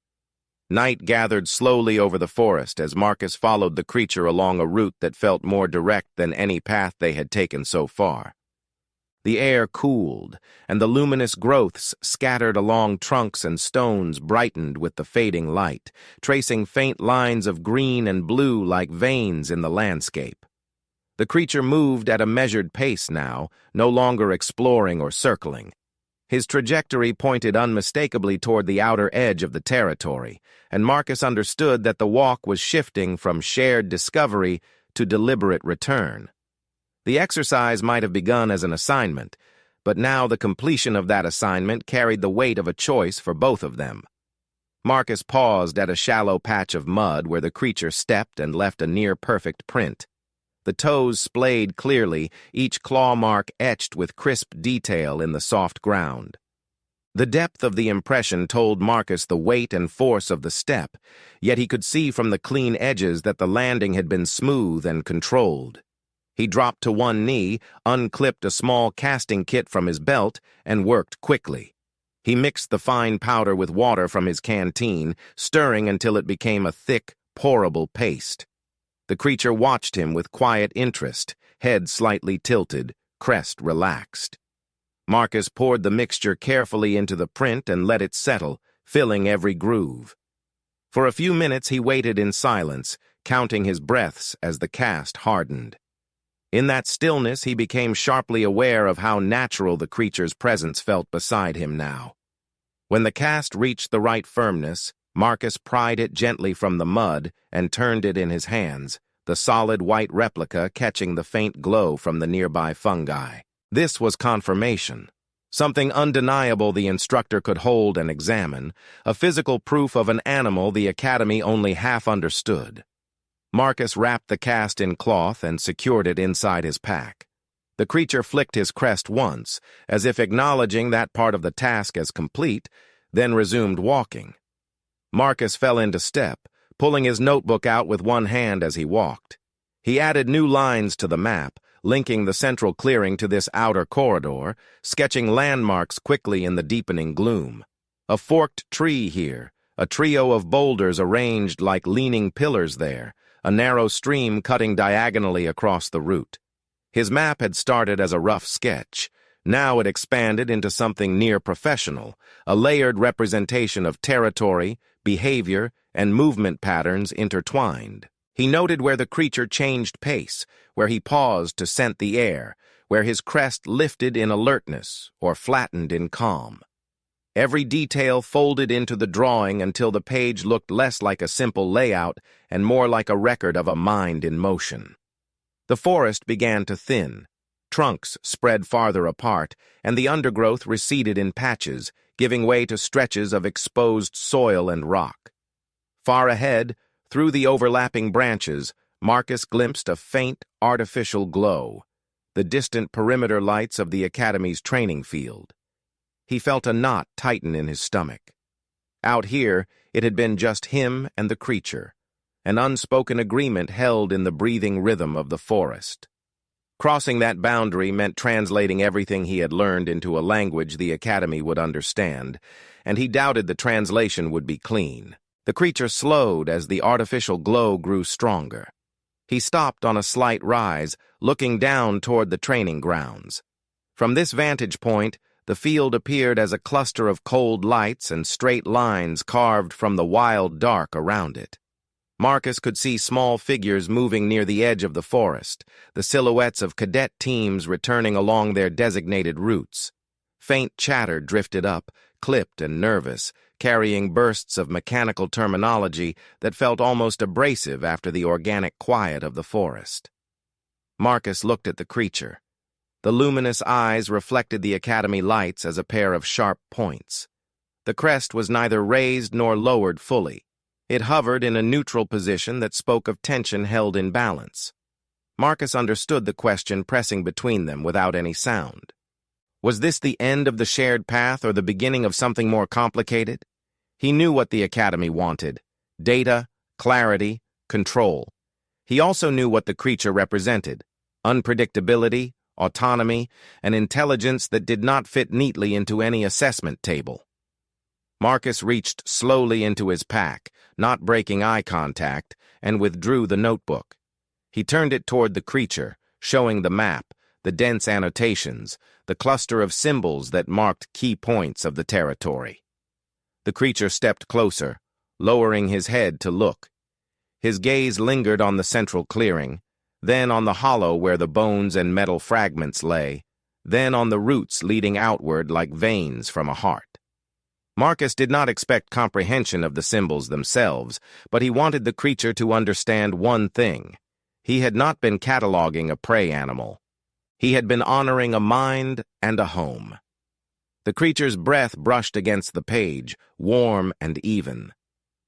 Night gathered slowly over the forest as Marcus followed the creature along a route that felt more direct than any path they had taken so far. The air cooled, and the luminous growths scattered along trunks and stones brightened with the fading light, tracing faint lines of green and blue like veins in the landscape. The creature moved at a measured pace now, no longer exploring or circling. His trajectory pointed unmistakably toward the outer edge of the territory, and Marcus understood that the walk was shifting from shared discovery to deliberate return. The exercise might have begun as an assignment, but now the completion of that assignment carried the weight of a choice for both of them. Marcus paused at a shallow patch of mud where the creature stepped and left a near-perfect print. The toes splayed clearly, each claw mark etched with crisp detail in the soft ground. The depth of the impression told Marcus the weight and force of the step, yet he could see from the clean edges that the landing had been smooth and controlled. He dropped to one knee, unclipped a small casting kit from his belt, and worked quickly. He mixed the fine powder with water from his canteen, stirring until it became a thick, pourable paste. The creature watched him with quiet interest, head slightly tilted, crest relaxed. Marcus poured the mixture carefully into the print and let it settle, filling every groove. For a few minutes he waited in silence, counting his breaths as the cast hardened. In that stillness, he became sharply aware of how natural the creature's presence felt beside him now. When the cast reached the right firmness, Marcus pried it gently from the mud and turned it in his hands, the solid white replica catching the faint glow from the nearby fungi. This was confirmation, something undeniable the instructor could hold and examine, a physical proof of an animal the Academy only half understood. Marcus wrapped the cast in cloth and secured it inside his pack. The creature flicked his crest once, as if acknowledging that part of the task as complete, then resumed walking. Marcus fell into step, pulling his notebook out with one hand as he walked. He added new lines to the map, linking the central clearing to this outer corridor, sketching landmarks quickly in the deepening gloom. A forked tree here, a trio of boulders arranged like leaning pillars there, a narrow stream cutting diagonally across the route. His map had started as a rough sketch. Now it expanded into something near professional, a layered representation of territory, behavior, and movement patterns intertwined. He noted where the creature changed pace, where he paused to scent the air, where his crest lifted in alertness or flattened in calm. Every detail folded into the drawing until the page looked less like a simple layout and more like a record of a mind in motion. The forest began to thin. Trunks spread farther apart, and the undergrowth receded in patches, giving way to stretches of exposed soil and rock. Far ahead, through the overlapping branches, Marcus glimpsed a faint, artificial glow, the distant perimeter lights of the Academy's training field. He felt a knot tighten in his stomach. Out here, it had been just him and the creature, an unspoken agreement held in the breathing rhythm of the forest. Crossing that boundary meant translating everything he had learned into a language the Academy would understand, and he doubted the translation would be clean. The creature slowed as the artificial glow grew stronger. He stopped on a slight rise, looking down toward the training grounds. From this vantage point, the field appeared as a cluster of cold lights and straight lines carved from the wild dark around it. Marcus could see small figures moving near the edge of the forest, the silhouettes of cadet teams returning along their designated routes. Faint chatter drifted up, clipped and nervous, carrying bursts of mechanical terminology that felt almost abrasive after the organic quiet of the forest. Marcus looked at the creature. The luminous eyes reflected the Academy lights as a pair of sharp points. The crest was neither raised nor lowered fully. It hovered in a neutral position that spoke of tension held in balance. Marcus understood the question pressing between them without any sound. Was this the end of the shared path or the beginning of something more complicated? He knew what the Academy wanted: data, clarity, control. He also knew what the creature represented: unpredictability, autonomy, an intelligence that did not fit neatly into any assessment table. Marcus reached slowly into his pack, not breaking eye contact, and withdrew the notebook. He turned it toward the creature, showing the map, the dense annotations, the cluster of symbols that marked key points of the territory. The creature stepped closer, lowering his head to look. His gaze lingered on the central clearing, then on the hollow where the bones and metal fragments lay, then on the roots leading outward like veins from a heart. Marcus did not expect comprehension of the symbols themselves, but he wanted the creature to understand one thing. He had not been cataloging a prey animal. He had been honoring a mind and a home. The creature's breath brushed against the page, warm and even.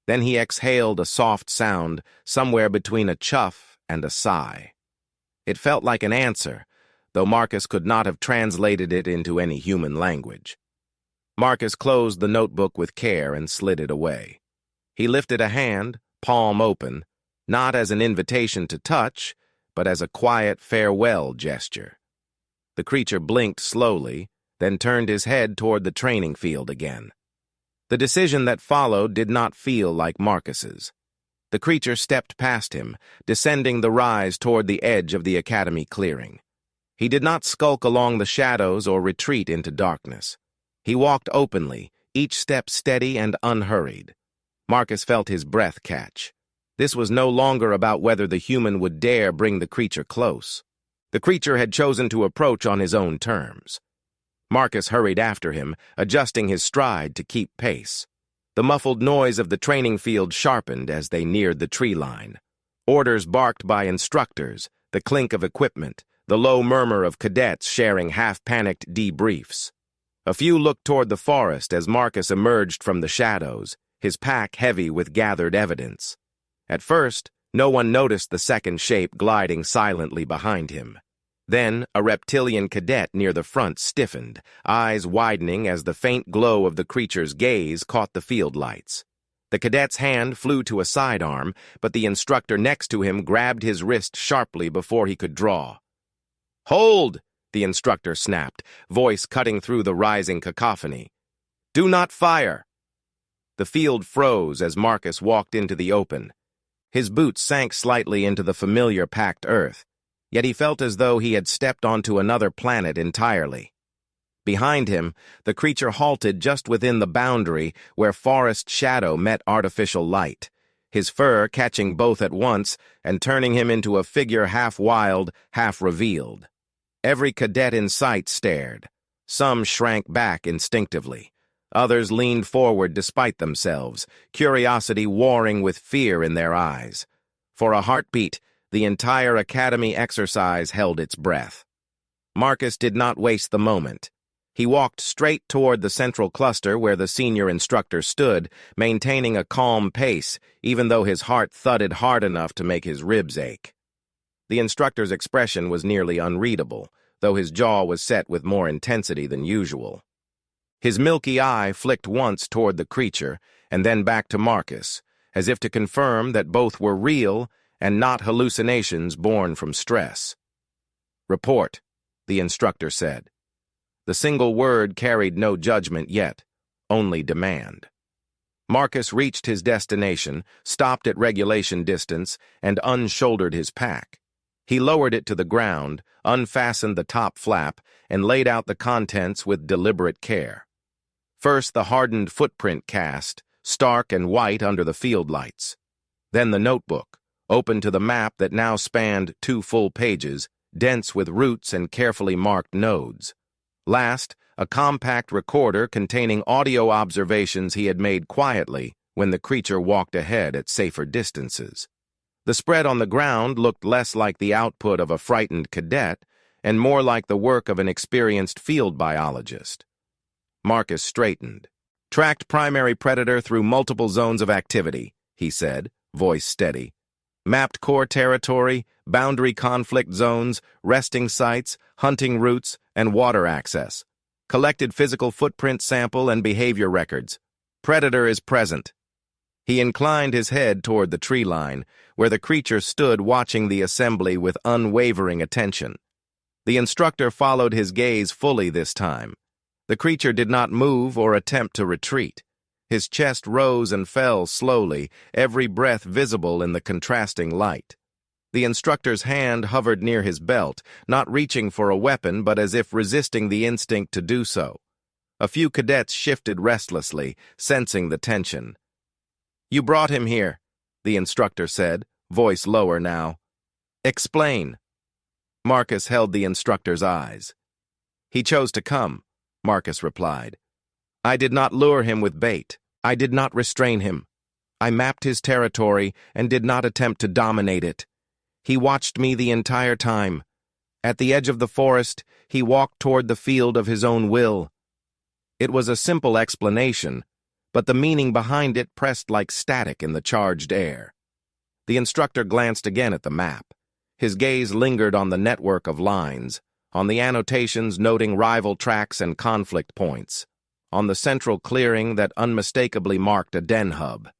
Then he exhaled a soft sound, somewhere between a chuff and a sigh. It felt like an answer, though Marcus could not have translated it into any human language. Marcus closed the notebook with care and slid it away. He lifted a hand, palm open, not as an invitation to touch, but as a quiet farewell gesture. The creature blinked slowly, then turned his head toward the training field again. The decision that followed did not feel like Marcus's. The creature stepped past him, descending the rise toward the edge of the Academy clearing. He did not skulk along the shadows or retreat into darkness. He walked openly, each step steady and unhurried. Marcus felt his breath catch. This was no longer about whether the human would dare bring the creature close. The creature had chosen to approach on his own terms. Marcus hurried after him, adjusting his stride to keep pace. The muffled noise of the training field sharpened as they neared the tree line. Orders barked by instructors, the clink of equipment, the low murmur of cadets sharing half-panicked debriefs. A few looked toward the forest as Marcus emerged from the shadows, his pack heavy with gathered evidence. At first, no one noticed the second shape gliding silently behind him. Then, a reptilian cadet near the front stiffened, eyes widening as the faint glow of the creature's gaze caught the field lights. The cadet's hand flew to a sidearm, but the instructor next to him grabbed his wrist sharply before he could draw. "Hold!" the instructor snapped, voice cutting through the rising cacophony. "Do not fire!" The field froze as Marcus walked into the open. His boots sank slightly into the familiar packed earth, yet he felt as though he had stepped onto another planet entirely. Behind him, the creature halted just within the boundary where forest shadow met artificial light, his fur catching both at once and turning him into a figure half wild, half revealed. Every cadet in sight stared. Some shrank back instinctively. Others leaned forward despite themselves, curiosity warring with fear in their eyes. For a heartbeat, the entire Academy exercise held its breath. Marcus did not waste the moment. He walked straight toward the central cluster where the senior instructor stood, maintaining a calm pace, even though his heart thudded hard enough to make his ribs ache. The instructor's expression was nearly unreadable, though his jaw was set with more intensity than usual. His milky eye flicked once toward the creature and then back to Marcus, as if to confirm that both were real and not hallucinations born from stress. "Report," the instructor said. The single word carried no judgment yet, only demand. Marcus reached his destination, stopped at regulation distance, and unshouldered his pack. He lowered it to the ground, unfastened the top flap, and laid out the contents with deliberate care. First, the hardened footprint cast, stark and white under the field lights. Then the notebook, open to the map that now spanned 2 full pages, dense with routes and carefully marked nodes. Last, a compact recorder containing audio observations he had made quietly when the creature walked ahead at safer distances. The spread on the ground looked less like the output of a frightened cadet and more like the work of an experienced field biologist. Marcus straightened. "Tracked primary predator through multiple zones of activity," he said, voice steady. "Mapped core territory, boundary conflict zones, resting sites, hunting routes, and water access. Collected physical footprint sample and behavior records. Predator is present." He inclined his head toward the tree line, where the creature stood watching the assembly with unwavering attention. The instructor followed his gaze fully this time. The creature did not move or attempt to retreat. His chest rose and fell slowly, every breath visible in the contrasting light. The instructor's hand hovered near his belt, not reaching for a weapon but as if resisting the instinct to do so. A few cadets shifted restlessly, sensing the tension. "You brought him here," the instructor said, voice lower now. "Explain." Marcus held the instructor's eyes. "He chose to come," Marcus replied. "I did not lure him with bait. I did not restrain him. I mapped his territory and did not attempt to dominate it. He watched me the entire time. At the edge of the forest, he walked toward the field of his own will." It was a simple explanation, but the meaning behind it pressed like static in the charged air. The instructor glanced again at the map. His gaze lingered on the network of lines, on the annotations noting rival tracks and conflict points, on the central clearing that unmistakably marked a den hub.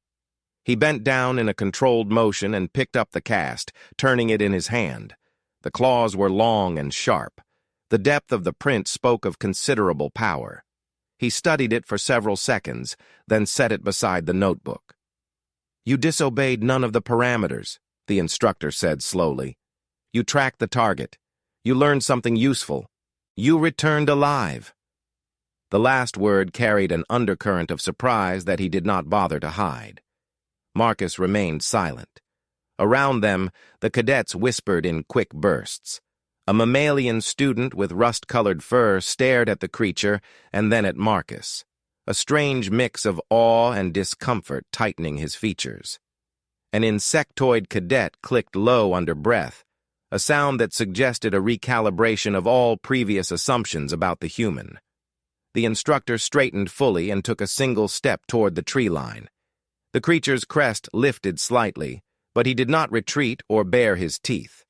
He bent down in a controlled motion and picked up the cast, turning it in his hand. The claws were long and sharp. The depth of the print spoke of considerable power. He studied it for several seconds, then set it beside the notebook. "You disobeyed none of the parameters," the instructor said slowly. "You tracked the target. You learned something useful. You returned alive." The last word carried an undercurrent of surprise that he did not bother to hide. Marcus remained silent. Around them, the cadets whispered in quick bursts. A mammalian student with rust-colored fur stared at the creature and then at Marcus, a strange mix of awe and discomfort tightening his features. An insectoid cadet clicked low under breath, a sound that suggested a recalibration of all previous assumptions about the human. The instructor straightened fully and took a single step toward the tree line. The creature's crest lifted slightly, but he did not retreat or bare his teeth.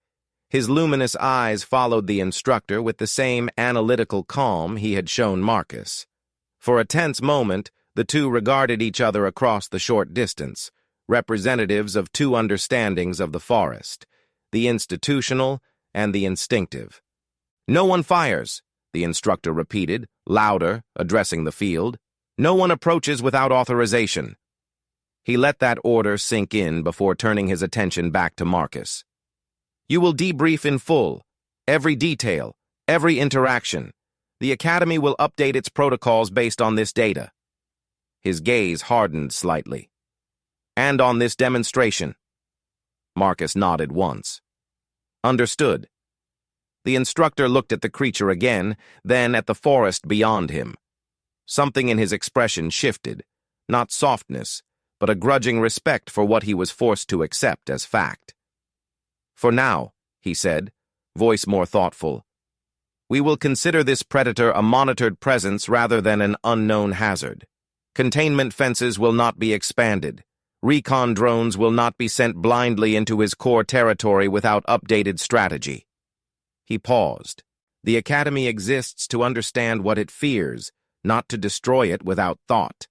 His luminous eyes followed the instructor with the same analytical calm he had shown Marcus. For a tense moment, the two regarded each other across the short distance, representatives of two understandings of the forest, the institutional and the instinctive. "No one fires," the instructor repeated, louder, addressing the field. "No one approaches without authorization." He let that order sink in before turning his attention back to Marcus. "You will debrief in full, every detail, every interaction. The Academy will update its protocols based on this data." His gaze hardened slightly. "And on this demonstration." Marcus nodded once. "Understood." The instructor looked at the creature again, then at the forest beyond him. Something in his expression shifted, not softness, but a grudging respect for what he was forced to accept as fact. "For now," he said, voice more thoughtful, We will consider this predator a monitored presence rather than an unknown hazard. Containment fences will not be expanded. Recon drones will not be sent blindly into his core territory without updated strategy. He paused. The Academy exists to understand what it fears, not to destroy it without thought.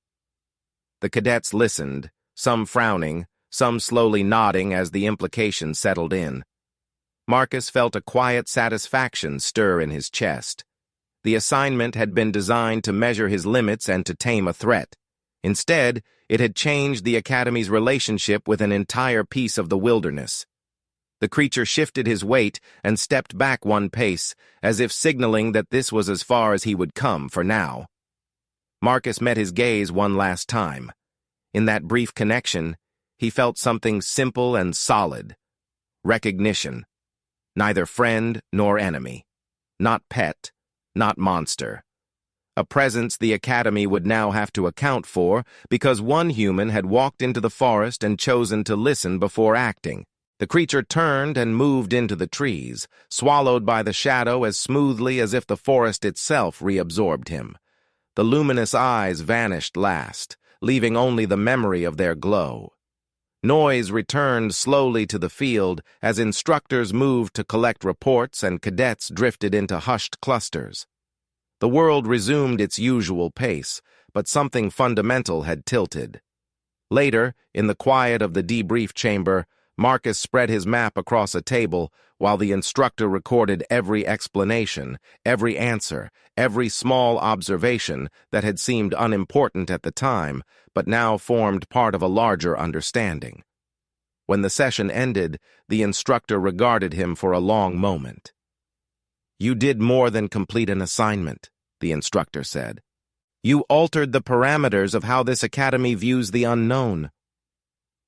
The cadets listened, some frowning, some slowly nodding as the implication settled in. Marcus felt a quiet satisfaction stir in his chest. The assignment had been designed to measure his limits and to tame a threat. Instead, it had changed the Academy's relationship with an entire piece of the wilderness. The creature shifted his weight and stepped back one pace, as if signaling that this was as far as he would come for now. Marcus met his gaze one last time. In that brief connection, he felt something simple and solid. Recognition. Neither friend nor enemy. Not pet, not monster. A presence the Academy would now have to account for because one human had walked into the forest and chosen to listen before acting. The creature turned and moved into the trees, swallowed by the shadow as smoothly as if the forest itself reabsorbed him. The luminous eyes vanished last, leaving only the memory of their glow. Noise returned slowly to the field as instructors moved to collect reports and cadets drifted into hushed clusters. The world resumed its usual pace, but something fundamental had tilted. Later, in the quiet of the debrief chamber, Marcus spread his map across a table while the instructor recorded every explanation, every answer, every small observation that had seemed unimportant at the time, but now formed part of a larger understanding. When the session ended, the instructor regarded him for a long moment. "You did more than complete an assignment," the instructor said. "You altered the parameters of how this academy views the unknown."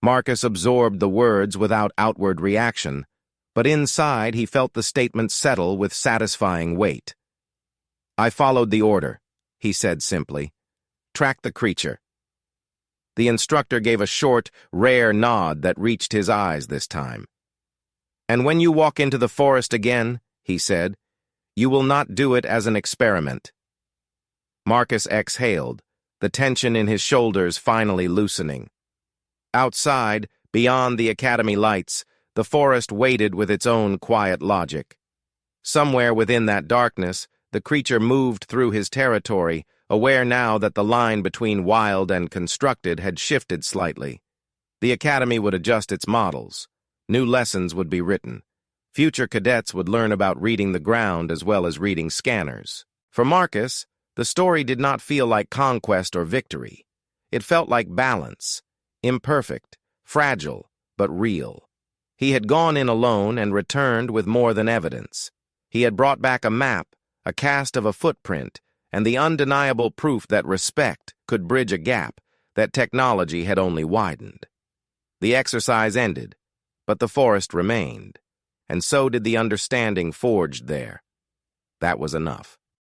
Marcus absorbed the words without outward reaction, but inside he felt the statement settle with satisfying weight. "I followed the order," he said simply. "Track the creature." The instructor gave a short, rare nod that reached his eyes this time. "And when you walk into the forest again," he said, "you will not do it as an experiment." Marcus exhaled, the tension in his shoulders finally loosening. Outside, beyond the academy lights, the forest waited with its own quiet logic. Somewhere within that darkness, the creature moved through his territory, aware now that the line between wild and constructed had shifted slightly. The academy would adjust its models. New lessons would be written. Future cadets would learn about reading the ground as well as reading scanners. For Marcus, the story did not feel like conquest or victory. It felt like balance. Imperfect, fragile, but real. He had gone in alone and returned with more than evidence. He had brought back a map, a cast of a footprint, and the undeniable proof that respect could bridge a gap that technology had only widened. The exercise ended, but the forest remained, and so did the understanding forged there. That was enough.